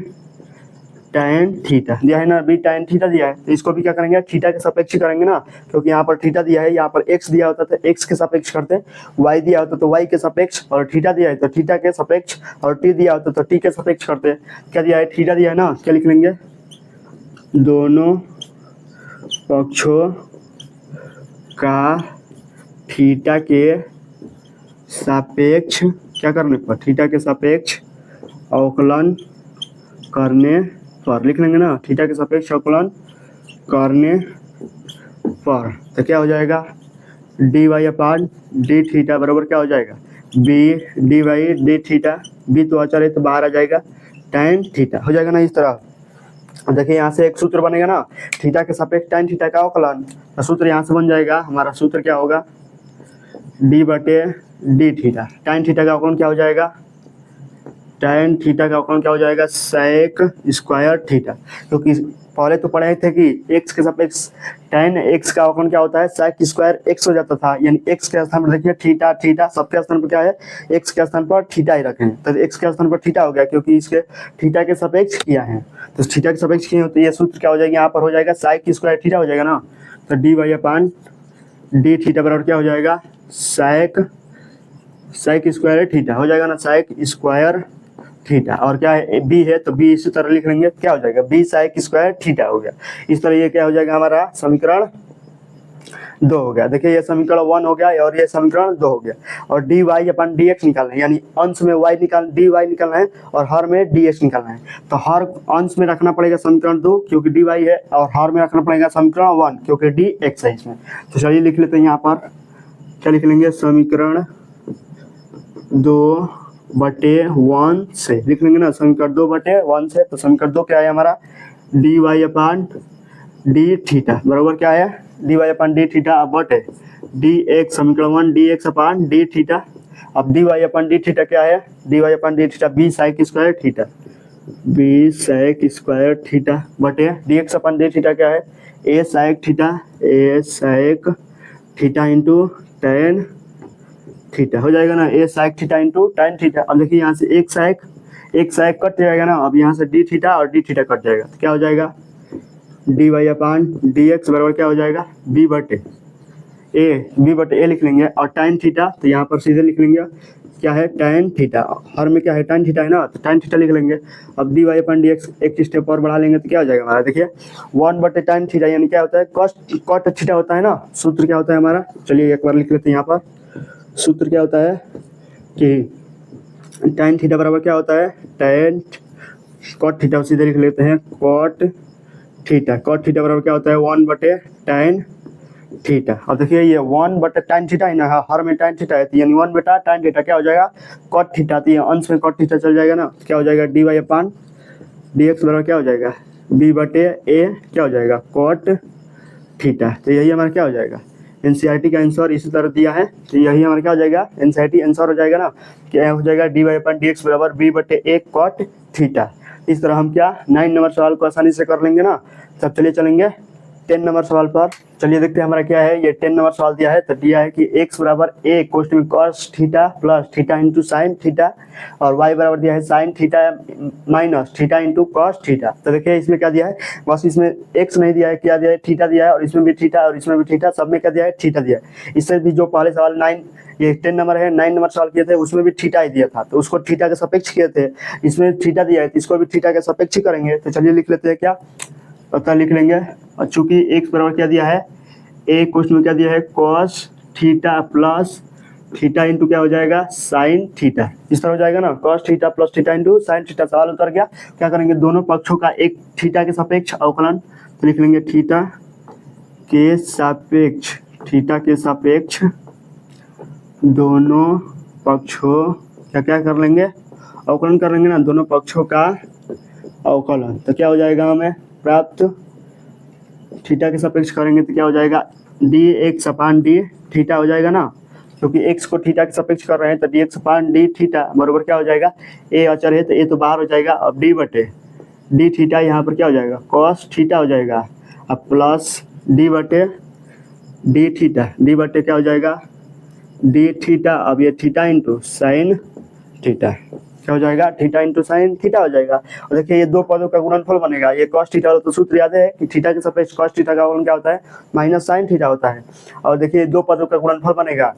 टैन थीटा दिया है ना, बी टैन थीटा दिया है, तो इसको भी क्या करेंगे थीटा के सापेक्ष करेंगे ना, क्योंकि यहाँ पर थीटा दिया है, यहाँ पर x दिया होता तो x के सापेक्ष करते, y दिया होता तो y के सापेक्ष, और थीटा दिया है तो थीटा के सापेक्ष, और t दिया होता तो t के सापेक्ष करते। क्या दिया है थीटा दिया है ना, क्या लिख लेंगे दोनों पक्षों का थीटा के सापेक्ष क्या करने पर थीटा के सापेक्ष अवकलन करने पर लिख लेंगे ना, थीटा के सापेक्ष अवकलन करने पर, तो क्या हो जाएगा d y upon d theta बराबर क्या हो जाएगा b d y d theta, b तो अचर है तो बाहर आ जाएगा tan थीटा, हो जाएगा ना इस तरह। अब देखिए यहाँ से एक सूत्र बनेगा ना, थीटा के सापेक्ष tan थीटा का अवकलन, तो सूत्र यहाँ से बन जाएगा, हमारा सूत्र क्या होगा डी बटे डी थीटा, tan थीटा का अवकलन क्या हो जाएगा tan थीटा का अवकलन क्या हो जाएगा sec स्क्वायर थीटा, क्योंकि पहले तो पढ़े थे कि x के सापेक्ष tan x का अवकलन क्या होता है sec स्क्वायर x हो जाता था, यानी x के स्थान पर देखिए थीटा, थीटा सबके स्थान पर क्या है x के स्थान पर थीटा ही रखें, तो x के स्थान पर थीटा हो गया क्योंकि इसके थीटा के सापेक्ष किया है, तो थीटा के सापेक्ष किए तो ये सूत्र क्या हो जाएगा यहाँ पर हो जाएगा sec स्क्वायर थीटा हो जाएगा ना, तो D y upon d theta बराबर क्या हो जाएगा sec स्क्वायर थीटा हो जाएगा ना, sec स्क्वायर थीटा, और क्या है बी है तो बी इसी तरह लिख लेंगे, क्या हो जाएगा बी sec स्क्वायर थीटा हो गया। इस तरह ये क्या हो जाएगा हमारा समीकरण 2 हो गया। देखिए ये समीकरण 1 हो गया और ये समीकरण 2 हो गया, और डी वाई अपन डी एक्स निकालना है, यानी अंश में वाई निकाल डी वाई निकालना है और हर में डी एक्स निकालना है, तो हर अंश में रखना पड़ेगा समीकरण 2 क्योंकि डी वाई है, और हर में रखना पड़ेगा समीकरण 1 क्योंकि डी एक्स है इसमें। तो चलिए लिख लेते हैं यहाँ पर, क्या लिख लेंगे समीकरण 2/1 से लिख लेंगे ना, समीकरण 2/1 से, तो समीकरण 2 क्या है हमारा d y upon d theta बराबर क्या है d y upon d theta बटे डी एक्स, समीकरण 1 d x upon d theta. अब d y upon d theta क्या है d y upon d theta b sec square theta, b sec square theta बटे d x upon d theta क्या है a sec theta into tan theta हो जाएगा ना, a sec theta into tan theta. अब देखिए यहाँ से एक sec कट जाएगा ना, अब यहाँ से डी थीटा और डी थीटा कट जाएगा, तो क्या हो जाएगा d y upon D x बराबर क्या हो जाएगा बी बटे ए लिख लेंगे, और tan थीटा तो यहाँ पर सीधे लिख लेंगे क्या है tan थीटा, हर में क्या है tan थीटा है ना, तो tan थीटा लिख लेंगे। अब d y upon D x एक स्टेप और बढ़ा लेंगे तो क्या हो जाएगा हमारा, देखिए 1/tan थीटा, यानी क्या होता है cot थीटा होता है ना, सूत्र क्या होता है हमारा, चलिए एक बार लिख लेते हैं यहाँ पर, सूत्र क्या होता है कि tan थीटा बराबर क्या होता है tan cot थीटा, सीधे लिख लेते हैं cot थीटा बराबर क्या होता है 1/tan थीटा। अब देखिए ये 1/tan थीटा है ना, हर में tan थीटा है, तो यानी 1/tan थीटा क्या हो जाएगा cot थीटा, तो ये अंश में cot थीटा चल जाएगा ना, तो क्या हो जाएगा d y upon D x बराबर क्या हो जाएगा बी बटे ए क्या हो जाएगा cot थीटा। तो यही हमारा क्या हो जाएगा एनसीईआरटी का आंसर इसी तरह दिया है, तो यही हमारा क्या हो जाएगा एनसीईआरटी आंसर हो जाएगा ना, क्या हो जाएगा d y upon D x बराबर बी बटे ए cot थीटा। इस तरह हम क्या 9 नंबर सवाल को आसानी से कर लेंगे ना। तब चलिए चलेंगे 10 नंबर सवाल पर, चलिए देखते हैं हमारा क्या है। ये 10 नंबर सवाल दिया है, तो दिया है कि x बराबर a कोष्ठ में cos theta plus theta into sine theta, और y बराबर दिया है sine theta minus theta into cos theta. तो देखिए इसमें क्या दिया है, बस इसमें x नहीं दिया है, क्या दिया है थीटा दिया है, और इसमें भी थीटा और इसमें भी थीटा, सब में क्या दिया है थीटा दिया है। इससे भी जो पहले सवाल 10 नंबर है 9 नंबर सवाल किए थे उसमें भी थीटा ही दिया था, तो उसको थीटा के सापेक्ष किए थे, इसमें थीटा दिया है तो इसको भी थीटा के सापेक्ष करेंगे। तो चलिए लिख लेते हैं, क्या पता लिख लेंगे, और चूंकि x बराबर क्या दिया है a क्वेश्चन में क्या दिया है cos theta plus theta into क्या हो जाएगा साइन थीटा, इस तरह हो जाएगा ना cos theta plus theta into sine theta. सवाल उतर गया, क्या करेंगे दोनों पक्षों का एक थीटा के सापेक्ष अवकलन, तो लिख लेंगे थीटा के सापेक्ष दोनों पक्षों क्या कर लेंगे अवकलन कर लेंगे ना, दोनों पक्षों का अवकलन। तो क्या हो जाएगा हमें प्राप्त, थीटा के सापेक्ष करेंगे तो क्या हो जाएगा D x upon d theta हो जाएगा ना, क्योंकि x को थीटा के सापेक्ष कर रहे हैं, तो D x upon d theta बराबर क्या हो जाएगा a अचर है तो a तो बाहर हो जाएगा, अब d बटे डी थीटा यहाँ पर क्या हो जाएगा cos थीटा हो जाएगा, अब प्लस d बटे डी बटे क्या हो जाएगा डी थीटा, अब ये थीटा इंटू साइन थीटा क्या हो जाएगा थीटा इंटू साइन थीटा हो जाएगा। और देखिए ये दो पदों का गुणनफल बनेगा, ये cos थीटा तो सूत्र याद है कि थीटा के सापेक्ष cos थीटा का गुणन क्या होता है माइनस साइन थीटा होता है। और देखिए दो पदों का गुणनफल बनेगा,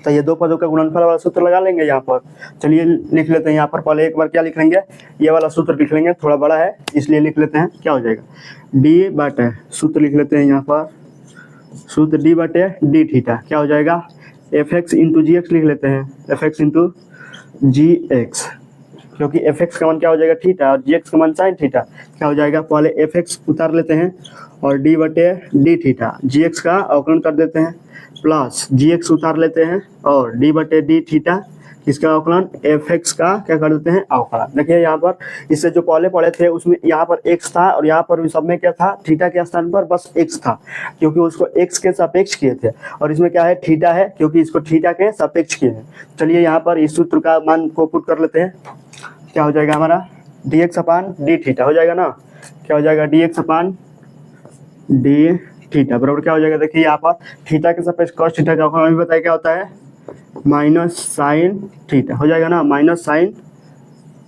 तो ये दो पदों का गुणनफल वाला सूत्र लगा लेंगे यहाँ पर। चलिए लिख लेते हैं यहाँ पर, पहले एक बार क्या लिख लेंगे ये वाला सूत्र लिख लेंगे, थोड़ा बड़ा है इसलिए लिख लेते हैं, क्या हो जाएगा डी बटे सूत्र लिख लेते हैं यहाँ पर, सूत्र डी बटे डी थीटा क्या हो जाएगा एफ एक्स इंटू जी एक्स लिख लेते हैं, एफ एक्स इंटू जी एक्स क्योंकि एफ एक्स का मान क्या हो जाएगा थीटा और जी एक्स का मान साइन थीटा, क्या हो जाएगा पहले एफ एक्स उतार लेते हैं और डी बटे डी थीटा, जी एक्स का अवकलन कर देते हैं प्लस जी एक्स उतार लेते हैं और डी बटे डी थीटा, किसका अवकलन एफ एक्स का क्या कर देते हैं अवकलन। देखिए यहाँ पर इससे जो पहले पढ़े थे उसमें यहाँ पर एक्स था और यहाँ पर भी सब में क्या था थीटा के स्थान पर बस एक्स था, क्योंकि उसको एक्स के सापेक्ष किए थे, और इसमें क्या है थीटा है क्योंकि इसको थीटा के सापेक्ष किए हैं। चलिए यहाँ पर इस सूत्र का मान को पुट कर लेते हैं, क्या हो जाएगा हमारा D x upon d theta हो जाएगा ना, क्या हो जाएगा D x upon d theta बराबर क्या हो जाएगा, देखिए यहाँ पर थीटा के सापेक्ष कॉस थीटा का अवकलन भी बताया क्या होता है माइनस साइन थीटा हो जाएगा ना, माइनस साइन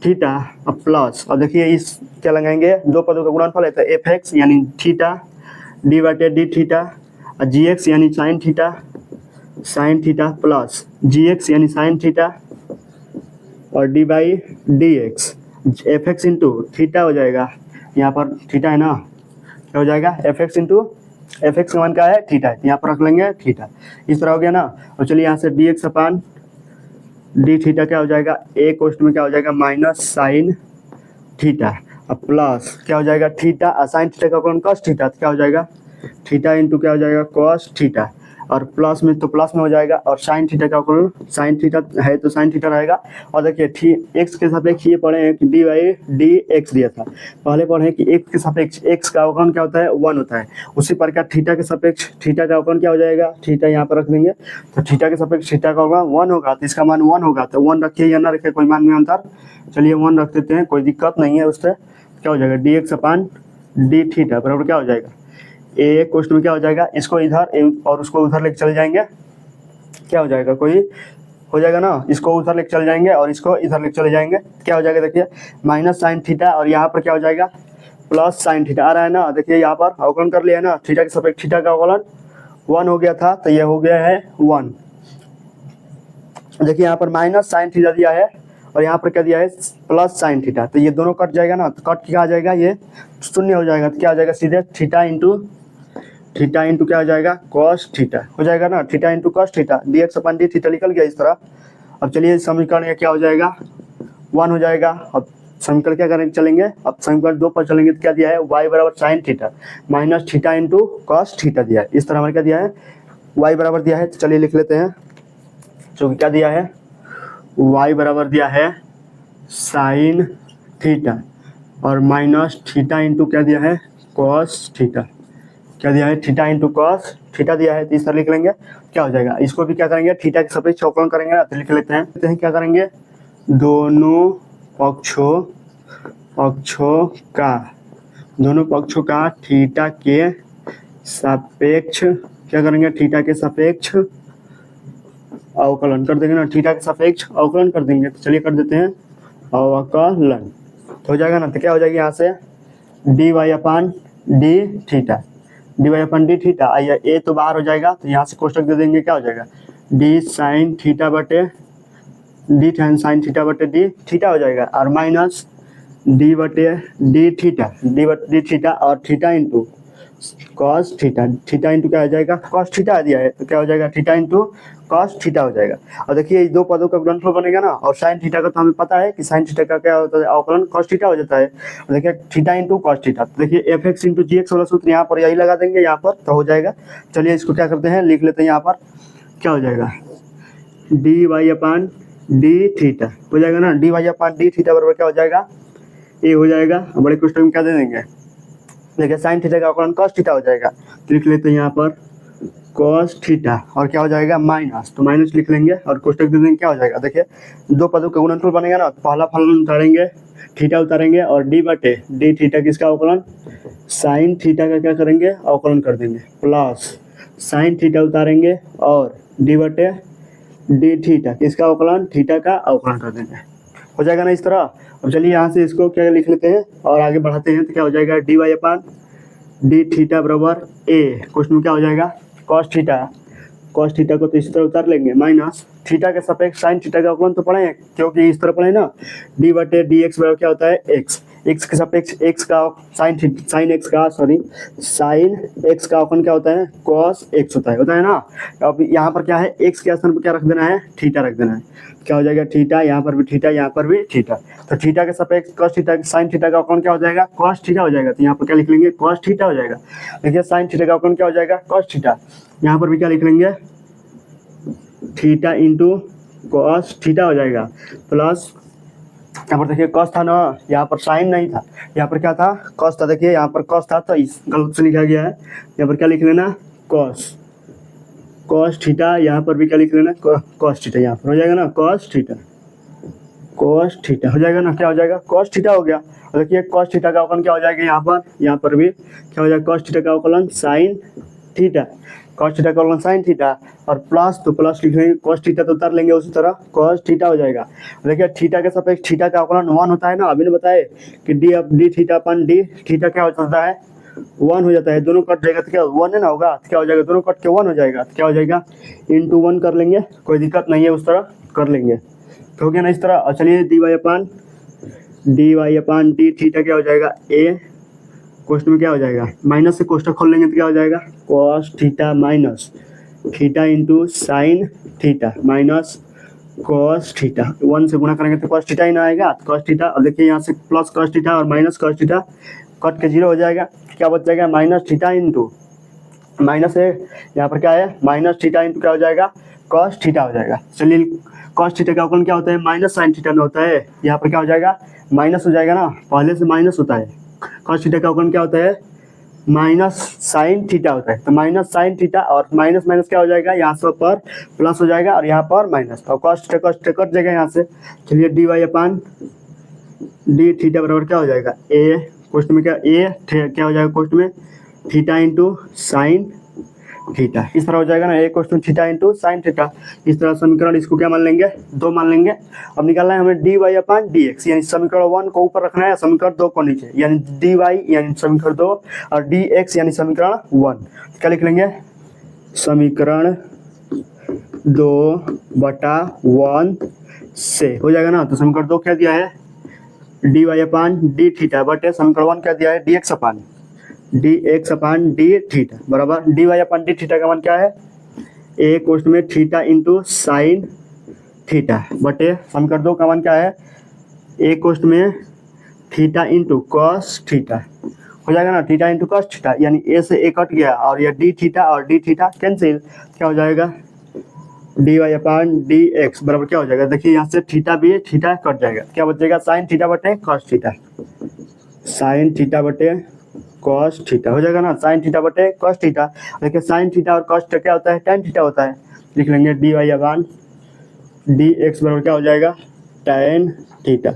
थीटा अब प्लस, और देखिए इस क्या लगाएंगे दो पदों का गुणनफल है तो एफ एक्स यानी थीटा डी बटे डी थीटा और जी एक्स यानी साइन थीटा प्लस जी एक्स यानी साइन थीटा और D by D x F x into theta हो जाएगा, यहाँ पर थीटा है ना, क्या हो जाएगा F x into F x का मान क्या है थीटा है, यहाँ पर रख लेंगे थीटा, इस तरह हो गया ना। और चलिए यहाँ से D x upon d theta क्या हो जाएगा ए कोष्ट में क्या हो जाएगा माइनस साइन थीटा अब प्लस क्या हो जाएगा थीटा साइन थीटा का कौन कॉस थीटा, तो क्या हो जाएगा थीटा इंटू क्या हो जाएगा कॉस थीटा और प्लस में तो प्लस में हो जाएगा और साइन थीटा का कौन साइन थीटा है तो साइन थीटा रहेगा। और देखिए एक्स के सापेक्ष ये पढ़े हैं कि डी बाई डी एक्स दिया था, पहले पढ़े हैं कि एक्स के सापेक्ष एक्स का अवकलन क्या होता है 1 होता है, उसी प्रकार थीटा के सापेक्ष थीटा का अवकलन क्या हो जाएगा थीटा यहाँ पर रख देंगे, तो थीटा के सापेक्ष थीटा का होगा 1 होगा तो इसका मान 1 होगा, तो 1 रखिए या ना रखिए कोई मान में अंतर, चलिए 1 रख देते हैं कोई दिक्कत नहीं है उससे, क्या हो जाएगा D x upon d theta बराबर क्या हो जाएगा ए क्वेश्चन में क्या हो जाएगा इसको इधर और उसको उधर लेके चले जाएंगे, क्या हो जाएगा कोई हो जाएगा ना, इसको उधर लेके चले जाएंगे और इसको इधर लेके चले जाएंगे, क्या हो जाएगा देखिए माइनस साइन थीटा और यहाँ पर क्या हो जाएगा प्लस साइन थीटा आ रहा है ना, देखिए यहाँ पर अवकलन कर लिया है ना, थीटा के सापेक्ष थीटा का अवकलन 1 हो गया था तो ये हो गया है 1। देखिए यहाँ पर माइनस साइन थीटा दिया है और यहाँ पर क्या दिया है प्लस साइन थीटा, तो ये दोनों कट जाएगा ना, तो कट क्या आ जाएगा ये शून्य हो जाएगा, तो क्या हो जाएगा सीधे थीटा इंटू क्या हो जाएगा कॉस थीटा हो जाएगा ना, theta into cos theta d x upon d theta निकल गया इस तरह। अब चलिए समीकरण क्या हो जाएगा 1 हो जाएगा। अब समीकरण क्या करेंगे चलेंगे, अब समीकरण 2 पर चलेंगे तो क्या दिया है y बराबर sine theta minus theta into cos theta दिया है, इस तरह हमारे क्या दिया है y बराबर दिया है, तो चलिए लिख लेते हैं, जो क्या दिया है y बराबर दिया है साइन थीटा और माइनस थीटा इंटू क्या दिया है कॉस थीटा, क्या दिया है थीटा इंटू कॉस थीटा दिया है, तो इस तरह लिख लेंगे, क्या हो जाएगा इसको भी क्या करेंगे थीटा के सापेक्ष अवकलन करेंगे ना, तो लिख लेते हैं क्या करेंगे दोनों पक्षों का थीटा के सापेक्ष क्या करेंगे थीटा के सापेक्ष अवकलन कर देंगे ना, थीटा के सापेक्ष अवकलन कर देंगे, तो चलिए कर देते हैं अवकलन हो जाएगा ना, तो क्या हो जाएगा यहाँ से D y upon d theta आइए ए तो बाहर हो जाएगा तो यहाँ से कोष्टक दे देंगे, क्या हो जाएगा डी साइन थीटा बटे डी साइन थीटा बटे डी थीटा हो जाएगा और माइनस डी बटे डी थीटा और theta into cos theta into क्या हो जाएगा कॉस थीटा दिया है, तो क्या हो जाएगा थीटा इंटू कॉस थीटा हो जाएगा। और देखिए इस दो पदों का गुणनफल बनेगा ना, और साइन थीटा का तो हमें पता है कि साइन थीटा का क्या होता है अवकलन कॉस थीटा हो जाता है, और देखिए थीटा इंटू कॉस थीटा, तो देखिए एफ एक्स इंटू जी एक्स वाला सूत्र यहाँ पर यही लगा देंगे यहाँ पर तो हो जाएगा। चलिए इसको क्या करते हैं लिख लेते हैं, यहाँ पर क्या हो जाएगा d y upon d theta हो जाएगा ना, D y upon d theta बराबर क्या हो जाएगा ए हो जाएगा, बड़े क्वेश्चन में क्या दे देंगे देखिए साइन थीटा का अवकलन कॉस थीटा हो जाएगा, तो लिख लेते हैं यहाँ पर कॉस थीटा और क्या हो जाएगा माइनस, तो माइनस लिख लेंगे और कोष्टक दे देंगे, क्या हो जाएगा देखिए दो पदों का गुणनफल बनेगा ना, तो पहला फलन उतारेंगे थीटा उतारेंगे और डी बटे डी थीटा किसका अवकलन साइन थीटा का क्या करेंगे अवकलन कर देंगे, प्लस साइन थीटा उतारेंगे और डी बटे डी थीटा किसका अवकलन थीटा का अवकलन कर देंगे, हो जाएगा ना इस तरह। अब चलिए यहाँ से इसको क्या लिख लेते हैं और आगे बढ़ाते हैं, तो क्या हो जाएगा d y upon d theta बराबर ए क्वेश्चन में क्या हो जाएगा कॉस थीटा को तो इसी तरह उतार लेंगे माइनस थीटा के सापेक्ष साइन थीटा का अवकलन तो पढ़े हैं क्योंकि इस तरह पढ़े ना डी बटे डी एक्स बराबर क्या होता है एक्स, एक्स के सापेक्ष एक्स का साइन एक्स का अवकलन क्या होता है, कॉस एक्स होता है ना। अब यहाँ पर क्या है, एक्स के स्थान पर क्या रख देना है, थीटा रख देना है। क्या हो जाएगा, थीटा, यहाँ पर भी थीटा, यहाँ पर भी थीटा। तो थीटा के सापेक्ष कॉस थीटा, साइन थीटा का अवकलन क्या हो जाएगा, कॉस थीटा हो जाएगा। तो यहाँ पर क्या लिख लेंगे, कॉस थीटा हो जाएगा। देखिए साइन थीटा का अवकलन क्या हो जाएगा, कॉस थीटा। यहाँ पर भी क्या लिख लेंगे, थीटा इंटू कॉस थीटा हो जाएगा, प्लस यहाँ पर देखिए कॉस था ना, यहाँ पर साइन नहीं था, यहाँ पर क्या था, कॉस था। देखिए यहाँ पर कॉस था तो इस गलत से लिखा गया है। यहाँ पर क्या लिख लेना, कॉस थीटा। यहाँ पर भी क्या लिख लेना, कॉस थीटा। यहाँ पर हो जाएगा ना कॉस थीटा हो जाएगा ना, क्या हो जाएगा, कॉस थीटा हो गया। और देखिए कॉस थीटा का अवकलन क्या हो जाएगा, यहाँ पर भी क्या हो जाएगा, कॉस थीटा का अवकलन साइन थीटा, कॉस थीटा का अवकलन साइन थीटा, और प्लस तो प्लस लिख लेंगे, कॉस थीटा तो उतार लेंगे, उसी तरह कॉस थीटा हो जाएगा। देखिए थीटा के सापेक्ष थीटा का अवकलन 1 होता है ना, अभी ने बताया कि डी थीटा अपन डी थीटा क्या हो जाता है, 1 हो जाता है। दोनों कट जाएगा तो क्या 1 है ना होगा, तो क्या हो जाएगा, दोनों कट के 1 हो जाएगा। तो क्या हो जाएगा, इंटू 1 कर लेंगे, कोई दिक्कत नहीं है, उस तरह कर लेंगे तो हो गया ना इस तरह। और चलिए D y upon d theta क्या हो जाएगा, ए कोष्ठ में क्या हो जाएगा, माइनस से कोष्ठक खोल लेंगे तो क्या हो जाएगा, cos theta minus theta into sine theta minus cos theta. 1 से गुणा करेंगे तो कॉस थीटा ही ना आएगा, कॉस थीटा। और देखिए यहाँ से प्लस कॉस थीटा और माइनस कॉस थीटा कट के 0 हो जाएगा, क्या बच जाएगा, माइनस थीटा इंटू माइनस है, यहाँ पर क्या है, माइनस थीटा इंटू क्या हो जाएगा, कॉस थीटा हो जाएगा। चलिए कॉस थीटा का अवकलन क्या होता है, माइनस साइन थीटा में होता है। यहाँ पर क्या हो जाएगा, माइनस हो जाएगा ना, पहले से माइनस होता है। कॉस थीटा का अवकलन क्या होता है, माइनस साइन थीटा होता है। तो माइनस साइन थीटा और माइनस माइनस क्या हो जाएगा, यहाँ से पर प्लस हो जाएगा और यहाँ पर माइनस, तो कॉस थीटा कट जाएगा यहाँ से। चलिए D y upon d theta बराबर क्या हो जाएगा, ए कोष्ठ में क्या हो जाएगा, कोष्ठ में थीटा इंटू साइन थीटा। इस तरह हो जाएगा ना, ए कोष्ठ में थीटा इंटू साइन थीटा। इस तरह समीकरण इसको क्या मान लेंगे, 2 मान लेंगे। अब निकालना है हमें D y upon D x, यानी समीकरण 1 को ऊपर रखना है, समीकरण 2 को नीचे, यानी डी वाई यानी समीकरण 2 और डी एक्स यानी समीकरण 1। क्या लिख लेंगे, समीकरण 2/1 से हो जाएगा ना। तो समीकरण 2 क्या दिया है, d y upon d theta बटे समीकरण 1 क्या दिया है, D x upon d theta बराबर D y upon d theta का मान क्या है, ए कोष्ठ में थीटा इंटू साइन थीटा बटे समीकरण 2 का मान क्या है, ए कोष्ठ में थीटा इंटू कॉस थीटा हो जाएगा ना, थीटा इंटू कॉस थीटा, यानी ए से ए कट गया और यह डी थीटा और डी थीटा कैंसिल, क्या हो जाएगा, d y upon D x बराबर क्या हो जाएगा, देखिए यहाँ से थीटा भी थीटा कट जाएगा, क्या बचेगा, साइन थीटा बटे कॉस थीटा, साइन थीटा बटे कॉस थीटा हो जाएगा ना, साइन थीटा बटे कॉस थीटा। देखिए साइन थीटा और कॉस थीटा क्या होता है, tan थीटा होता है। लिख लेंगे D y upon D x बराबर क्या हो जाएगा, tan थीटा।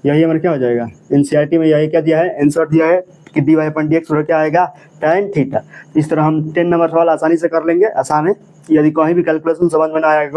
यही हमारा क्या हो जाएगा, एनसीईआरटी में यही क्या दिया है, आंसर दिया है कि D y upon D x बराबर क्या आएगा, tan थीटा। इस तरह हम 10 नंबर सवाल आसानी से कर लेंगे, आसान है। यदि कहीं भी कैलकुलेशन समझ में ना आया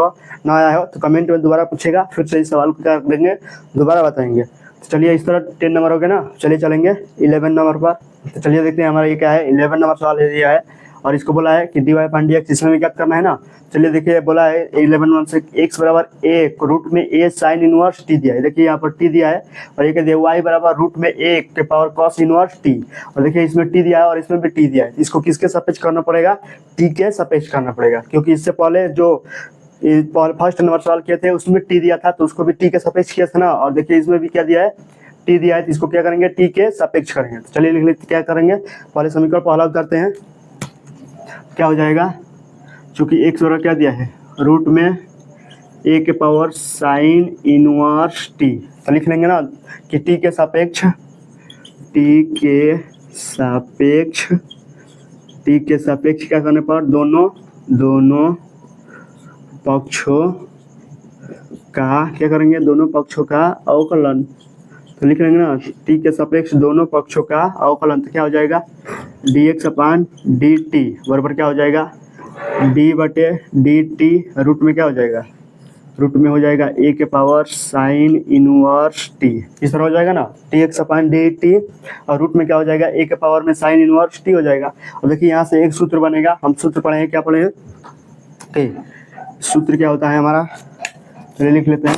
हो तो कमेंट में दोबारा पूछेगा, फिर से इस सवाल को क्या देंगे, दोबारा बताएंगे। तो चलिए इस तरह 10 नंबर हो गया ना, चलिए चलेंगे 11 नंबर पर। तो चलिए देखते हैं हमारा ये क्या है, 11 नंबर सवाल दिया है और इसको बोला है कि D y upon D x, इसमें भी क्या करना है ना। चलिए देखिए बोला है 11 नंबर से एक्स बराबर ए रूट में ए साइन इनवर्स टी दिया है, देखिए यहाँ पर टी दिया है और ये दिया वाई बराबर रूट में ए के पावर कॉस इनवर्स टी, और देखिए इसमें टी दिया है और इसमें भी टी दिया है। इसको किसके सापेक्ष करना पड़ेगा, टी के सापेक्ष करना पड़ेगा, क्योंकि इससे पहले जो फर्स्ट नंबर सवाल किए थे उसमें टी दिया था तो उसको भी टी के सापेक्ष किया था ना, और देखिए इसमें भी क्या दिया है, टी दिया है, तो इसको क्या करेंगे, टी के सापेक्ष करेंगे। तो चलिए लिख लेते क्या करेंगे, पहले समीकरण को हल करते हैं। क्या हो जाएगा, चूंकि एक्स बराबर क्या दिया है, रूट में ए के पावर साइन इनवर्स टी, तो लिख लेंगे ना कि टी के सापेक्ष क्या करने पर दोनों पक्षों का क्या करेंगे, दोनों पक्षों का अवकलन। तो लिख लेंगे ना टी के सापेक्ष दोनों पक्षों का अवकलन, तो क्या हो जाएगा, D x upon D T बराबर क्या हो जाएगा, डी बटे डी टी रूट में क्या हो जाएगा, रूट में हो जाएगा ए के पावर साइन इनवर्स टी, इस तरह हो जाएगा ना, T x upon D T और रूट में क्या हो जाएगा, ए के पावर में साइन इनवर्स टी हो जाएगा। और देखिए यहाँ से एक सूत्र बनेगा, हम सूत्र पढ़े हैं, क्या पढ़े हैं, सूत्र क्या होता है हमारा, चलिए लिख लेते हैं,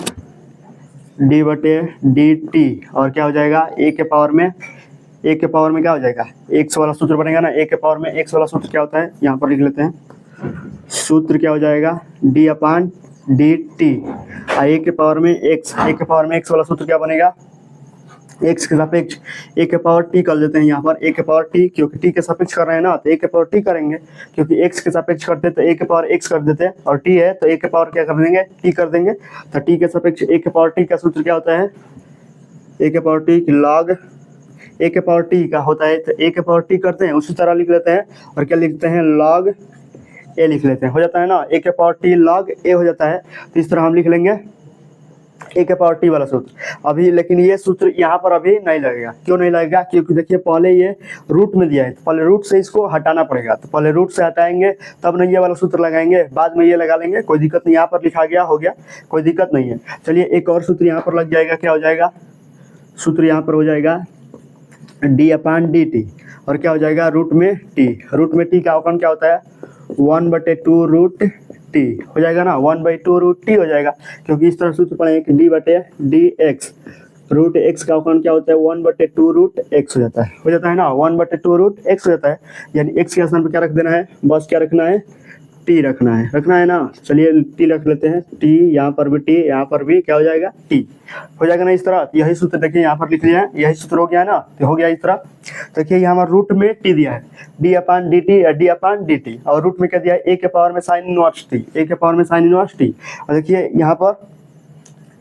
डी बटे डी टी, और क्या हो जाएगा ए के पावर में क्या हो जाएगा, एक्स वाला सूत्र बनेगा ना, ए के पावर में एक्स वाला सूत्र क्या होता है, यहाँ पर लिख लेते हैं। सूत्र क्या हो जाएगा, डी अपान डी टी, ए के पावर में एक्स वाला सूत्र क्या बनेगा, एक्स के सापेक्ष ए के पावर टी कर देते हैं यहाँ पर, ए के पावर टी, क्योंकि टी के सापेक्ष कर रहे हैं ना, तो ए के पावर टी करेंगे, क्योंकि एक्स के सापेक्ष करते तो ए के पावर एक्स कर देते, और टी है तो ए के पावर क्या कर देंगे, टी कर देंगे। तो टी के सापेक्ष ए के पावर टी का सूत्र क्या होता है, ए के पावर टी लॉग ए के पावर टी का होता है, तो ए के पावर टी करते हैं उसी तरह लिख लेते हैं, और क्या लिखते हैं, लॉग ए लिख लेते हैं, हो जाता है ना, ए के पावर टी लॉग ए हो जाता है। तो इस तरह हम लिख लेंगे ए के पावर टी वाला सूत्र अभी, लेकिन ये सूत्र यहाँ पर अभी नहीं लगेगा। क्यों नहीं लगेगा, क्योंकि देखिए पहले ये रूट में दिया है, तो पहले रूट से इसको हटाना पड़ेगा, तो पहले रूट से हटाएंगे तब नहीं ये वाला सूत्र लगाएंगे, बाद में ये लगा लेंगे, कोई दिक्कत नहीं, यहाँ पर लिखा गया हो गया, कोई दिक्कत नहीं है। चलिए एक और सूत्र यहाँ पर लग जाएगा, क्या हो जाएगा, सूत्र यहाँ पर हो जाएगा डी अपान डी टी, और क्या हो जाएगा, रूट में टी का अवकलन क्या होता है, 1/2 रूट टी हो जाएगा ना, 1/2 रूट टी हो जाएगा, क्योंकि इस तरह सूत्र पढ़े कि डी बटे डी एक्स, रूट एक्स का अवकलन क्या होता है, 1/2 रूट एक्स हो जाता है ना, 1/2 रूट एक्स हो जाता है, यानी एक्स के स्थान पर क्या रख देना है, बस क्या रखना है, टी रखना है ना। चलिए टी रख लेते हैं, टी यहाँ पर भी टी, यहाँ पर भी क्या हो जाएगा, टी हो जाएगा ना इस तरह। यही सूत्र देखिए यहाँ पर लिख लिया है, यही सूत्र हो गया ना, तो हो गया इस तरह। देखिए यहाँ पर रूट में टी दिया है, डी अपान डी टी, और रूट में क्या दिया है, ए के पावर में साइन इनवर्स टी, और देखिए यहाँ पर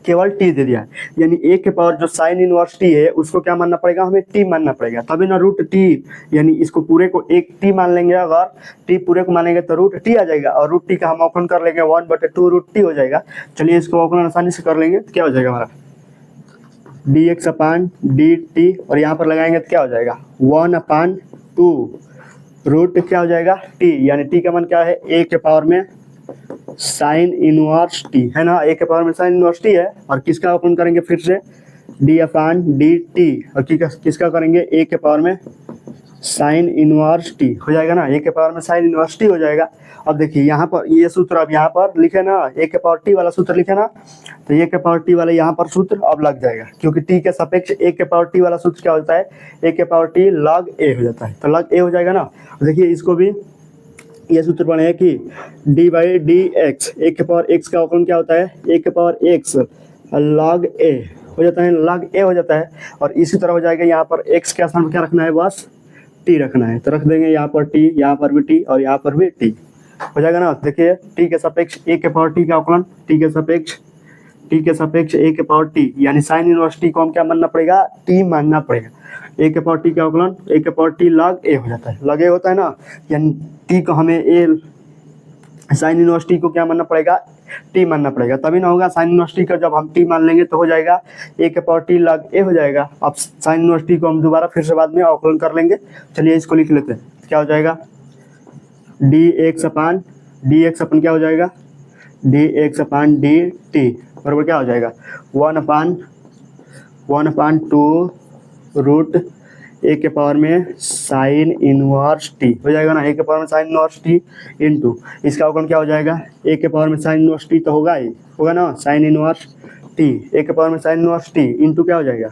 केवल टी दे दिया है, यानी ए के पावर जो साइन इनवर्स टी है उसको क्या मानना पड़ेगा, हमें टी मानना पड़ेगा, तभी ना रूट टी, यानी इसको पूरे को एक टी मान लेंगे, अगर टी पूरे को मानेंगे तो रूट टी आ जाएगा, और रूट टी का हम अवकलन कर लेंगे 1/2 रूट टी हो जाएगा। चलिए इसको अवकलन आसानी से कर लेंगे, तो क्या हो जाएगा हमारा D x upon D T, और यहाँ पर लगाएंगे तो क्या हो जाएगा 1/2 रूट क्या हो जाएगा टी, यानी टी का मान क्या है, ए के पावर में साइन इनवर्स टी है ना, ए के पावर में साइन इनवर्स टी है, और किसका अवकलन करेंगे फिर से, डी अपान डी टी, और किसका करेंगे, ए के पावर में साइन इनवर्स टी हो जाएगा ना, ए के पावर में साइन इनवर्स टी हो जाएगा। अब देखिए यहाँ पर ये सूत्र अब यहाँ पर लिखे ना, ए के पावर टी वाला सूत्र लिखे ना, तो ए के पावर टी वाला यहाँ पर सूत्र अब लग जाएगा, क्योंकि टी के सापेक्ष ए के पावर टी वाला सूत्र क्या होता है, ए के पावर टी लॉग ए हो जाता है, तो लॉग ए हो जाएगा ना। देखिए इसको भी ये सूत्र बने है कि डी बाई डी एक्स, ए के पावर एक्स का अवकलन क्या होता है, ए के पावर एक्स लॉग ए हो जाता है, लॉग ए हो जाता है, और इसी तरह हो जाएगा यहाँ पर एक्स के स्थान पर क्या रखना है, बस टी रखना है, तो रख देंगे यहाँ पर टी, यहाँ पर भी टी, और यहाँ पर भी टी हो जाएगा ना। देखिए टी के सापेक्ष ए के पावर टी का अवकलन, टी के सापेक्ष ए के पावर टी, यानी साइन इनवर्स टी को हम क्या मानना पड़ेगा, टी मानना पड़ेगा, ए के पावर टी का अवकलन ए के पावर टी लॉग ए हो जाता है, लॉग ए होता है ना, यानी टी को हमें ए साइन इनवर्स टी को क्या मानना पड़ेगा, टी मानना पड़ेगा, तभी ना होगा। साइन इनवर्स टी का जब हम टी मान लेंगे तो हो जाएगा ए के पावर टी लॉग ए हो जाएगा। अब साइन इनवर्स टी को हम दोबारा फिर से बाद में अवकलन कर लेंगे। चलिए इसको लिख लेते हैं, क्या हो जाएगा, डी एक्स अपन क्या हो जाएगा, D x upon D T बराबर क्या हो जाएगा, 1/2 रूट ए के पावर में साइन इनवर्स टी हो जाएगा ना, ए के पावर में साइन इनवर्स टी इंटू इसका अवकलन क्या हो जाएगा, ए के पावर में साइन इनवर्स टी तो होगा ही, होगा ना, साइन इनवर्स टी, ए के पावर में साइन इनवर्स टी इंटू क्या हो जाएगा,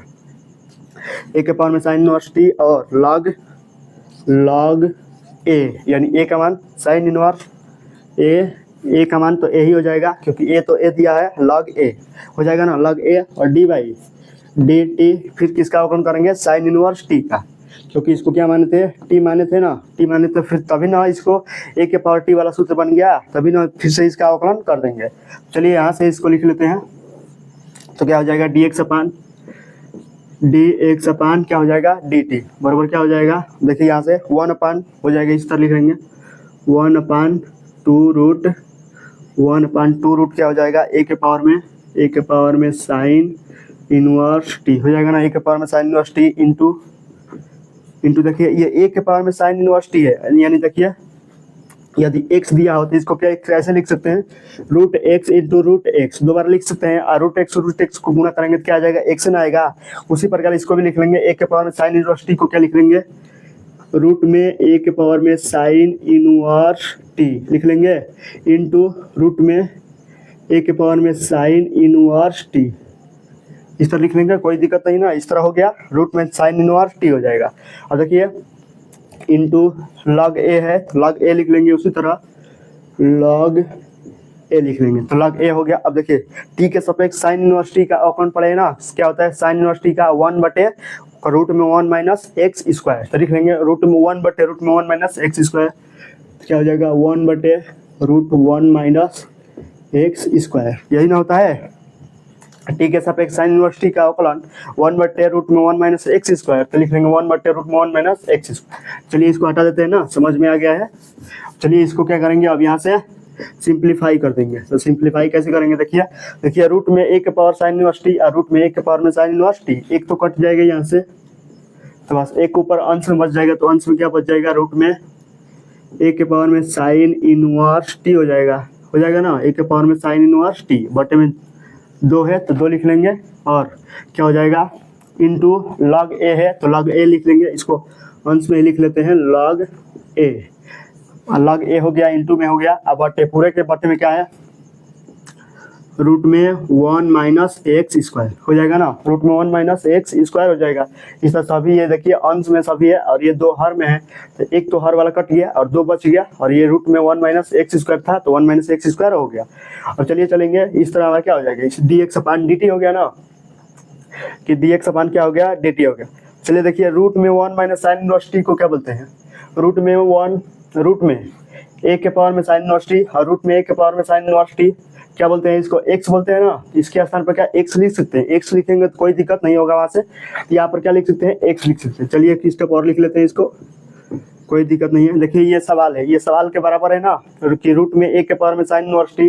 ए के पावर में साइन इनवर्स टी और लॉग ए, यानी ए का मान साइन इनवर्स ए का मान तो ए ही हो जाएगा, क्योंकि ए तो ए दिया है, लॉग ए हो जाएगा ना, लॉग ए और डी बाई डी टी, फिर किसका अवकलन करेंगे, साइन इनवर्स टी का, क्योंकि इसको क्या माने थे, टी माने थे ना, टी माने तो फिर तभी ना इसको ए के पावर टी वाला सूत्र बन गया, तभी ना फिर से इसका अवकलन कर देंगे। चलिए यहाँ से इसको लिख लेते हैं, तो क्या हो जाएगा, डी एक्स अपान क्या हो जाएगा, डी टी बराबर क्या हो जाएगा, देखिए यहाँ से 1 हो जाएगा, इस तरह लिख लेंगे 1/2 रूट क्या हो जाएगा, ए के पावर में साइन इनवर्स टी हो जाएगा ना, ए के पावर में साइन इनवर्स टी इंटू देखिए ये ए के पावर में साइन इनवर्स टी है, यानी देखिए यदि x दिया हो तो इसको क्या कैसे लिख सकते हैं, root x into root x दोबारा लिख सकते हैं, और रूट एक्स को गुणा करेंगे तो क्या आ जाएगा, x ना आएगा। उसी प्रकार इसको भी लिख लेंगे, ए के पावर में साइन इनवर्स टी को क्या लिख लेंगे, रूट में ए के पावर में साइन इनवर्स टी लिख लेंगे इंटू रूट में ए के पावर में साइन इनवर्स टी इस तरह लिख लेंगे, कोई दिक्कत नहीं ना। इस तरह हो गया, रूट में साइन इनवर्स टी हो जाएगा। अब देखिए इंटू लॉग ए है तो लॉग ए लिख लेंगे, उसी तरह लॉग ए लिख लेंगे तो लॉग ए हो गया। अब देखिए टी के सापेक्ष साइन इनवर्स टी का अवकलन पड़ेगा ना, क्या होता है साइन इनवर्स टी का 1 बटे रूट में 1 माइनस एक्स स्क्वायर, तो लिख लेंगे रूट में 1 बटे रूट में 1 माइनस एक्स स्क्वायर, क्या हो जाएगा 1 बटे रूट 1 माइनस एक्स स्क्वायर, यही ना होता है। टी के सापेक्ष साइन इनवर्स टी का अवकलन 1 बटे रूट में 1 माइनस एक्स स्क्वायर, तो लिख लेंगे 1 बटे रूट में 1 माइनस एक्स स्क्वायर। चलिए इसको हटा देते हैं ना, समझ में आ गया है। चलिए इसको क्या करेंगे, अब यहाँ से सिंप्लीफाई कर देंगे। तो सिंप्लीफाई कैसे करेंगे, देखिए रूट में ए के पावर साइन इनवर्स टी और रूट में ए के पावर में साइन इनवर्स टी, एक तो कट जाएगा यहाँ से, तो बस एक ऊपर अंश में बच जाएगा, तो अंश में क्या बच जाएगा, रूट में ए के पावर में साइन इनवर्स टी हो जाएगा ना, ए के पावर में साइन इनवर्स टी, बटे में 2 है तो 2 लिख लेंगे, और क्या हो जाएगा इंटू लॉग ए है तो लॉग ए लिख लेंगे, इसको अंश में लिख लेते हैं लॉग ए, लॉग ए हो गया, इंटू में हो गया। अब बटे, पूरे के बटे में क्या है, रूट में 1 माइनस एक्स स्क्वायर हो जाएगा ना, रूट में 1 माइनस एक्स स्क्वायर हो जाएगा। इस तरह सभी ये देखिए अंश में सभी है, और ये 2 हर में है, तो एक तो हर वाला कट गया और 2 बच गया, और ये रूट में 1 माइनस एक्स स्क्वायर था तो 1 माइनस एक्स स्क्वायर हो गया। और चलिए चलेंगे, इस तरह हमारा क्या हो जाएगा, इस D x upon D T हो गया ना, कि डी एक्स अपान क्या हो गया, डी टी हो गया। चलिए देखिए रूट में 1 माइनस साइन इनवर्स टी को क्या बोलते हैं, रूट में ए के पावर में साइन इनवर्स टी और रूट में ए के पावर में साइन इनवर्स टी क्या बोलते हैं, इसको एक्स बोलते हैं ना। इसके स्थान पर क्या एक्स लिख सकते हैं, एक्स लिखेंगे तो कोई दिक्कत नहीं होगा, वहां से यहाँ पर क्या लिख सकते हैं, एक्स लिख सकते हैं। चलिए एक स्टेप और लिख लेते हैं इसको, कोई दिक्कत नहीं है। देखिए ये सवाल है, ये सवाल के बराबर है ना, कि रूट में ए के पावर में साइन इनवर्स टी,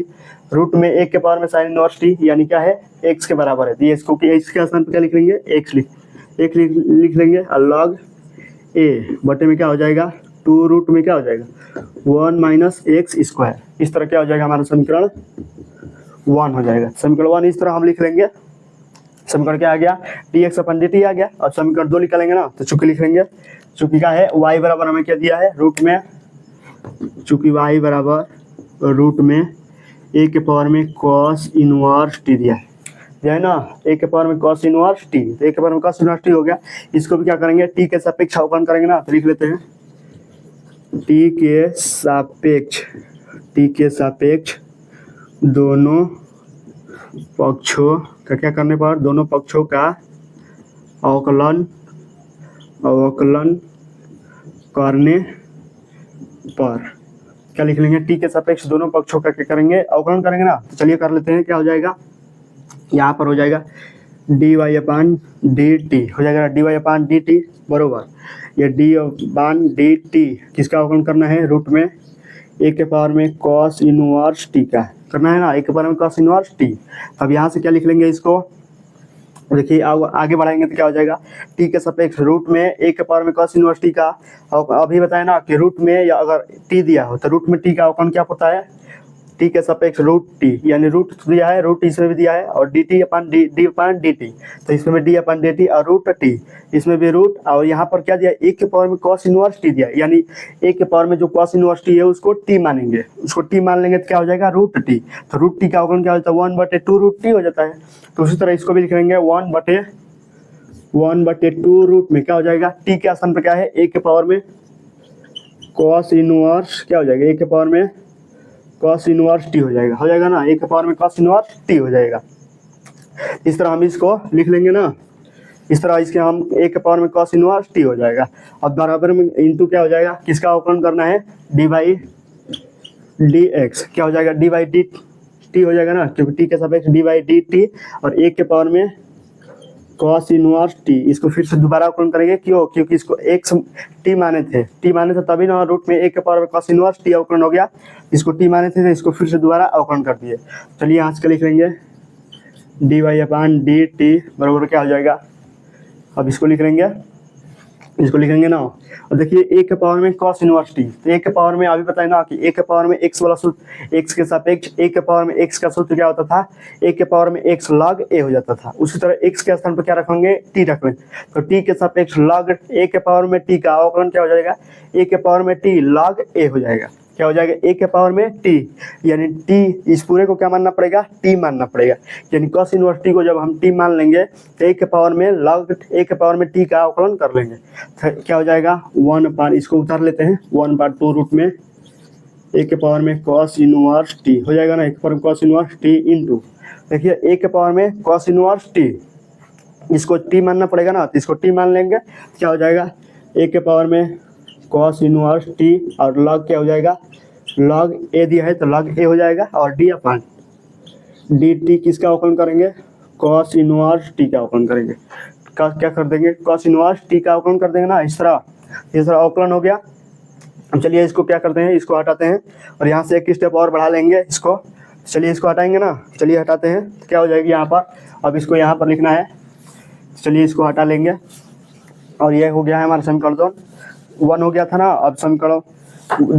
रूट में ए के पावर में साइन इनवर्स टी यानी क्या है, एक्स के बराबर है। तो ये इसको एक्स के स्थान पर क्या लिख लेंगे, एक्स लिख लेंगे, और लॉग ए बटे में क्या हो जाएगा, 2 रूट में क्या हो जाएगा 1 माइनस एक्स स्क्वायर। इस तरह क्या हो जाएगा, हमारा समीकरण 1 हो जाएगा। समीकरण 1 इस तरह हम लिख लेंगे। समीकरण क्या आ गया, D x upon D T आ गया। और समीकरण 2 निकालेंगे ना, तो चूंकि लिख लेंगे, चूंकि क्या है y बराबर हमें क्या दिया है, रूट में, चूंकि y बराबर रूट में ए के पावर में कॉस इनवर्स टी दिया है ना, ए के पावर में कॉस इनवर्स टी, तो ए के पावर में कॉस इनवर्स टी हो गया। इसको भी क्या करेंगे, टी के सापेक्ष अवकलन करेंगे ना, तो लिख लेते हैं टी के सापेक्ष दोनों पक्षों का क्या करने पर, दोनों पक्षों का अवकलन करने पर क्या लिख लेंगे, टी के सापेक्ष दोनों पक्षों का क्या करेंगे, अवकलन करेंगे ना। तो चलिए कर लेते हैं, क्या हो जाएगा, यहाँ पर हो जाएगा d y upon D T हो जाएगा, d y upon D T बरोबर, ये डी अपान डी टी किसका अवकलन करना है, रूट में ए के पावर में कॉस इनवर्स टी का करना है ना, ए के पावर में कॉस इनवर्स टी। अब यहाँ से क्या लिख लेंगे इसको, देखिए आगे बढ़ाएंगे तो क्या हो जाएगा, टी के सापेक्ष रूट में ए के पावर में कॉस इनवर्स टी का, अभी बताया ना कि रूट में या अगर टी दिया हो तो रूट में टी का अवकलन क्या होता है, टी के सापेक्ष रूट टी, यानी रूट दिया है, रूट इसमें भी दिया है, और D T upon D T, तो इसमें भी डी अपान डी टी और रूट टी, इसमें भी रूट, और यहाँ पर क्या दिया, ए के पावर में कॉस इनवर्स टी दिया, यानी ए के पावर में जो कॉस इनवर्स टी है उसको टी मानेंगे, उसको टी मान लेंगे तो क्या हो जाएगा, रूट टी। तो रूट टी का अवकलन क्या होता है, 1/2 रूट टी हो जाता है। तो उसी तरह इसको भी लिख लेंगे 1/2 रूट में क्या हो जाएगा, टी के स्थान पर क्या है, ए के पावर में कॉस इनवर्स क्या हो जाएगा, ए के पावर में कॉस इनवर्स टी हो जाएगा ना, ए के पावर में कॉस इनवर्स टी हो जाएगा। इस तरह हम इसको लिख लेंगे ना, इस तरह इसके हम ए के पावर में कॉस इनवर्स टी हो जाएगा। अब बराबर में इंटू क्या हो जाएगा, किसका अवकलन करना है, डी बाई डी एक्स क्या हो जाएगा, डी बाई डी टी हो जाएगा ना, क्योंकि टी के सापेक्ष डी बाई डी टी और ए के पावर में कॉस इनवर्स टी। इसको फिर से दोबारा अवकलन करेंगे, क्यों, क्योंकि इसको एक्स टी माने थे तभी ना रूट में ए के पावर में कॉस इनवर्स टी अवकलन हो गया, इसको टी माने थे तो इसको फिर से दोबारा अवकलन कर दिए। चलिए आज का लिख लेंगे D y upon D T बराबर क्या हो जाएगा, अब इसको लिखेंगे ना। और देखिए ए के पावर में कॉस इनवर्स टी, तो ए के पावर में अभी बताए ना कि ए के पावर में एक्स वाला सूत्र, एक्स के सापेक्ष ए के पावर में एक्स का सूत्र क्या होता था, ए के पावर में एक्स लॉग ए हो जाता था। उसी तरह एक्स के स्थान पर क्या रखेंगे, टी रख लेंगे, तो टी के सापेक्ष लॉग ए के पावर में टी का अवकलन क्या हो जाएगा, ए के पावर में टी लॉग ए हो जाएगा। क्या हो जाएगा ए के पावर में टी, यानी टी इस पूरे को क्या मानना पड़ेगा, टी मानना पड़ेगा। यानी कॉस इनवर्स टी को जब हम टी मान लेंगे तो ए के पावर में लॉग ए के पावर में टी का अवकलन कर लेंगे, तो क्या हो जाएगा 1/, इसको उतार लेते हैं 1/2 रूट में ए के पावर में कॉस इनवर्स टी हो जाएगा ना, ए के पावर में कॉस इनवर्स टी इंटू, देखिए ए के पावर में कॉस इनवर्स टी, इसको टी मानना पड़ेगा ना, तो इसको टी मान लेंगे, क्या हो जाएगा ए के पावर में कॉस इनवर्स टी और लॉग क्या हो जाएगा, लॉग ए दिया है तो लॉग ए हो जाएगा, और डी अपान डी टी किसका अवकलन करेंगे, कॉस इनवर्स टी का अवकलन करेंगे। क्या कर देंगे, कॉस इनवर्स टी का अवकलन कर देंगे ना, इस तरह अवकलन हो गया। अब चलिए इसको क्या करते हैं, इसको हटाते हैं और यहाँ से एक स्टेप और बढ़ा लेंगे इसको, चलिए इसको हटाएंगे ना, चलिए हटाते हैं, क्या हो जाएगी यहाँ पर, अब इसको यहाँ पर लिखना है, चलिए इसको हटा लेंगे और ये हो गया है हमारा समीकरण 1 हो गया था ना, अब समीकरण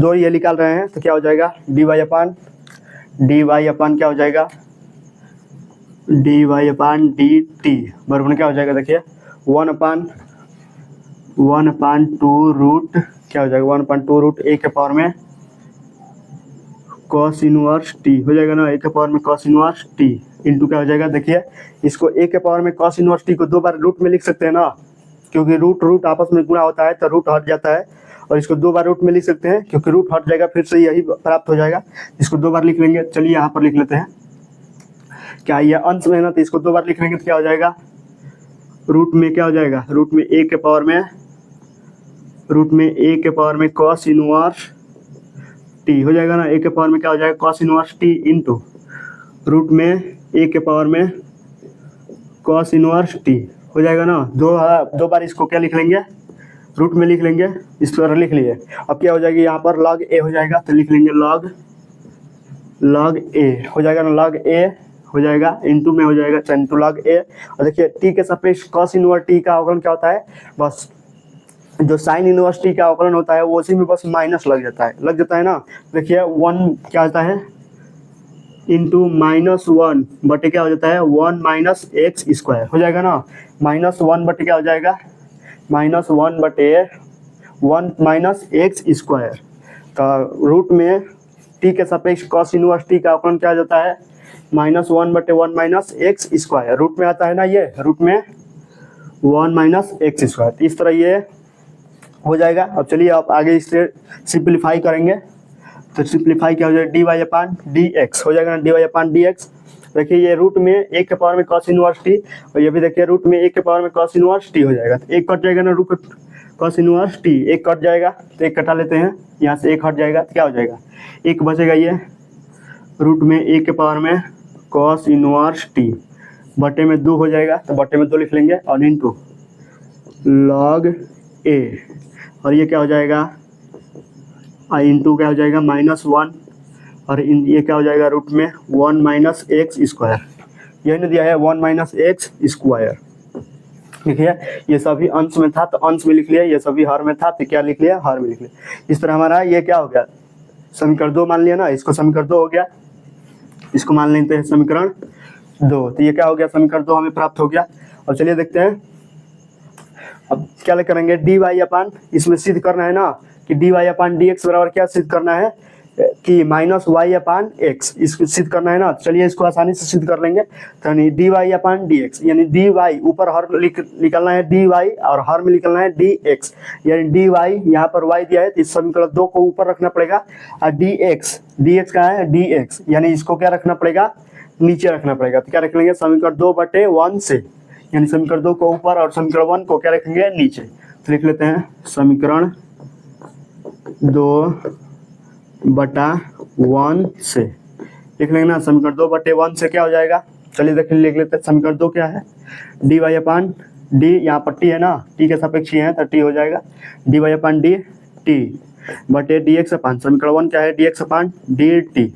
2 ये निकाल रहे हैं तो क्या हो जाएगा डी वाई अपान क्या हो जाएगा d y upon D T बराबर क्या हो जाएगा, देखिए 1/2 रूट क्या हो जाएगा 1/2 रूट ए के पावर में कॉस इनवर्स टी हो जाएगा ना, ए के पावर में कॉस इनवर्स टी इंटू क्या हो जाएगा, देखिए इसको ए के पावर में कॉस इनवर्स टी को 2 बार रूट में लिख सकते हैं ना, क्योंकि रूट आपस में गुणा होता है तो रूट हट जाता है, और इसको 2 बार रूट में लिख सकते हैं क्योंकि रूट हट जाएगा फिर से यही प्राप्त हो जाएगा, इसको 2 बार लिख लेंगे। चलिए यहाँ पर लिख लेते हैं, क्या ये अंश में है ना, तो इसको 2 बार लिख लेंगे तो क्या हो जाएगा, रूट में क्या हो जाएगा, रूट में ए के पावर में कॉस इनवर्स टी हो जाएगा ना, ए के पावर में क्या हो जाएगा cos inverse t into root में ए के पावर में कॉस इनवर्स टी हो जाएगा ना, 2 बार इसको क्या लिख लेंगे, रूट में लिख लेंगे, इस तरह लिख लिए। अब क्या हो जाएगी यहाँ पर लॉग ए हो जाएगा, तो लिख लेंगे लॉग ए हो जाएगा ना, लॉग ए हो जाएगा इंटू में हो जाएगा इंटू लॉग ए, और देखिए टी के सापेक्ष कॉस इनवर्स टी का अवकलन क्या होता है, बस जो साइन इनवर्स टी का अवकलन होता है वो उसी में बस माइनस लग जाता है ना, देखिए 1 क्या होता है इंटू -1 बटे क्या हो जाता है 1 माइनस एक्स स्क्वायर हो जाएगा ना, -1 बटे क्या हो जाएगा -1 बटे 1 माइनस एक्स स्क्वायर, तो रूट में टी के सापेक्ष कॉस इनवर्स टी का अवकलन क्या हो जाता है -1 बटे 1 माइनस एक्स स्क्वायर, रूट में आता है ना, ये रूट में 1 माइनस एक्स स्क्वायर, इस तरह ये हो जाएगा। अब चलिए आप आगे इसे सिंप्लीफाई करेंगे, तो सिंप्लीफाई क्या हो जाएगा d y upon D x हो जाएगा ना, D y upon D x, देखिए ये रूट में एक के पावर में कॉस इनवर्स टी, और ये भी देखिए रूट में एक के पावर में कॉस इनवर्स टी हो जाएगा, तो एक कट जाएगा ना, रूट कॉस इनवर्स टी एक कट जाएगा, तो एक कटा लेते हैं, यहाँ से एक हट जाएगा तो क्या हो जाएगा एक बचेगा, ये रूट में एक के पावर में कॉस इनवर्स टी बटे में 2 हो जाएगा, तो बटे में 2 लिख लेंगे और इंटू लॉग ए, और ये क्या हो जाएगा इंटू क्या हो जाएगा -1, और ये क्या हो जाएगा रूट में 1 माइनस एक्स स्क्वायर, यही ना दिया है 1 माइनस एक्स स्क्वायर, देखिए ये सभी अंश में था तो अंश में लिख लिया, ये सभी हर में था तो क्या लिख लिया हर में लिख लिया, इस तरह हमारा ये क्या हो गया समीकरण 2 मान लिया ना, इसको समीकरण 2 हो गया, इसको मान लेते हैं समीकरण 2, तो ये क्या हो गया समीकरण 2 हमें प्राप्त हो गया। और चलिए देखते हैं अब क्या करेंगे, डी वाई अपान इसमें सिद्ध करना है ना कि D y upon D x बराबर क्या सिद्ध करना है कि -y अपान एक्स, इसको सिद्ध करना है ना, चलिए इसको आसानी से सिद्ध कर लेंगे, तो D y upon D x यानी डी वाई ऊपर हर निकलना है डी वाई और हर में निकलना है डी एक्स, यानी डी वाई यहाँ पर y दिया है तो इस समीकरण 2 को ऊपर रखना पड़ेगा, और डी एक्स कहाँ है डी एक्स, यानी इसको क्या रखना पड़ेगा नीचे रखना पड़ेगा, तो क्या रख लेंगे समीकरण 2/1 से, यानी समीकरण 2 को ऊपर और समीकरण 1 को क्या रखेंगे नीचे, तो लिख लेते हैं समीकरण 2/1 से लिख लेंगे ना, समीकरण 2/1 से क्या हो जाएगा, चलिए देखिए लिख लेते हैं, समीकरण 2 क्या है डी वाई अपान डी, यहाँ पर टी है ना, टी के सापेक्ष है तो टी हो जाएगा d y upon D T बटे डी एक्स अपान, समीकरण 1 क्या है D x upon D T,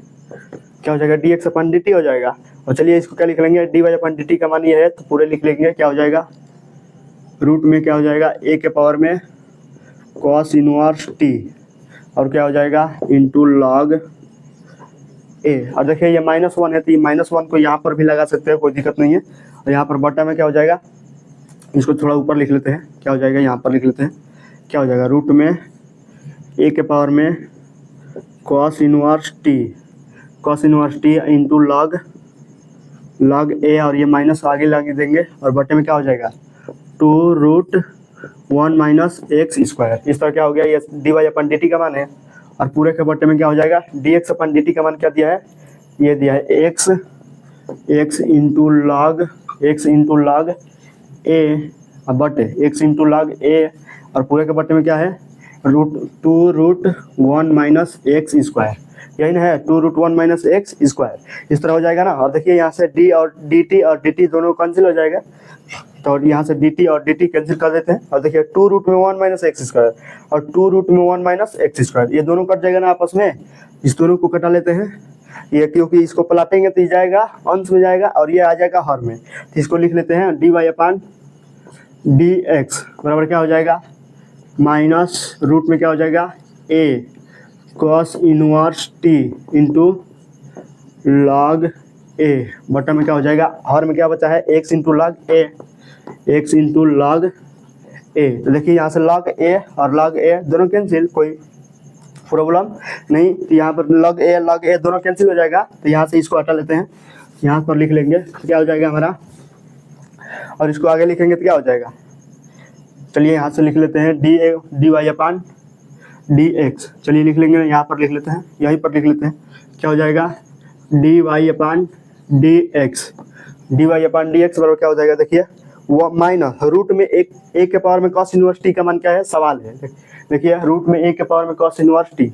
क्या हो जाएगा D x upon D T हो जाएगा। और चलिए इसको क्या लिख लेंगे D y upon D T का मान ये है तो पूरे लिख लेंगे, क्या हो जाएगा रूट में क्या हो जाएगा ए के पावर में कॉस इनवर्स टी और क्या हो जाएगा इंटू लॉग ए, और देखिए ये -1 है तो ये -1 को यहाँ पर भी लगा सकते हैं, कोई दिक्कत नहीं है, और यहाँ पर बटा में क्या हो जाएगा, इसको थोड़ा ऊपर लिख लेते हैं, क्या हो जाएगा यहाँ पर लिख लेते हैं, क्या हो जाएगा रूट में ए के पावर में cos inverse t into log a, और ये माइनस आगे लगा देंगे और बटे में क्या हो जाएगा 2√1 माइनस एक्स स्क्वायर। इस तरह क्या हो गया, ये dy अपन dt का मान है और पूरे के बटे में क्या हो जाएगा dx अपन dt का मान क्या दिया है, ये दिया है x इंटू लॉग ए और बटे x इंटू लॉग ए, और पूरे के बटे में क्या है 2√1 माइनस एक्स स्क्वायर, यही ना है 2√1 माइनस एक्स स्क्वायर। इस तरह हो जाएगा ना। और देखिए यहाँ से d और dt दोनों कैंसिल हो जाएगा, तो यहाँ से dt और dt कैंसिल कर देते हैं और देखिए 2√1 माइनस एक्स स्क्वायर और 2√1 माइनस एक्स स्क्वायर, ये दोनों कट जाएगा ना आपस में, इस दोनों को कटा लेते हैं। ये क्योंकि इसको पलटेंगे तो ये जाएगा अंश में जाएगा और ये आ जाएगा हर में, तो इसको लिख लेते हैं dy अपान dx बराबर क्या हो जाएगा माइनस रूट में क्या हो जाएगा a cos inverse t into log a, बटा में क्या हो जाएगा हर में क्या बचा है x इंटू लॉग ए। तो देखिए यहाँ से लॉग ए और लॉग ए दोनों कैंसिल, कोई प्रॉब्लम नहीं, तो यहाँ पर लॉग ए दोनों कैंसिल हो जाएगा, तो यहाँ से इसको हटा लेते हैं, यहाँ पर लिख लेंगे तो क्या हो जाएगा हमारा, और इसको आगे लिखेंगे तो क्या हो जाएगा, चलिए यहाँ से लिख लेते हैं dy अपान dx, चलिए लिख लेंगे यहाँ पर लिख लेते हैं, यहीं पर लिख लेते हैं, क्या हो जाएगा dy अपान dx बराबर क्या हो जाएगा, देखिए वो माइनस रूट में एक के पावर में कॉस इनवर्स टी का मान क्या है सवाल है, देखिए रूट में एक के पावर में कॉस इनवर्स टी,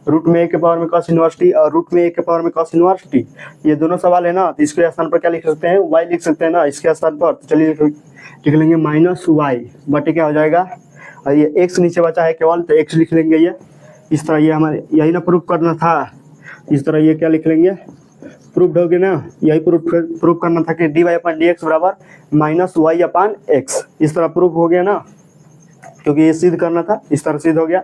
रूट में एक के पावर में कॉस इनवर्स टी और रूट में एक के पावर में कॉस इनवर्स टी, ये दोनों सवाल है ना, तो इसके स्थान पर क्या लिख सकते हैं y लिख सकते हैं ना इसके स्थान पर, तो चलिए लिख लेंगे माइनस वाई बटे क्या हो जाएगा, और ये x नीचे बचा है केवल तो x लिख लेंगे, ये इस तरह, ये हमारे यही ना प्रूफ करना था, इस तरह ये क्या लिख लेंगे प्रूफ हो गया ना, यही प्रूफ करना था कि dy अपान dx बराबर माइनस वाई अपान एक्स, इस तरह प्रूफ हो गया ना, क्योंकि ये सिद्ध करना था, इस तरह सिद्ध हो गया।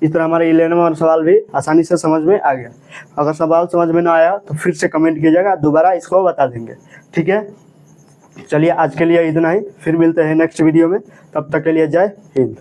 इस तरह हमारे 11वां सवाल भी आसानी से समझ में आ गया। अगर सवाल समझ में ना आया तो फिर से कमेंट कीजिएगा, दोबारा इसको बता देंगे, ठीक है। चलिए आज के लिए इतना ही, फिर मिलते हैं नेक्स्ट वीडियो में, तब तक के लिए जय हिंद।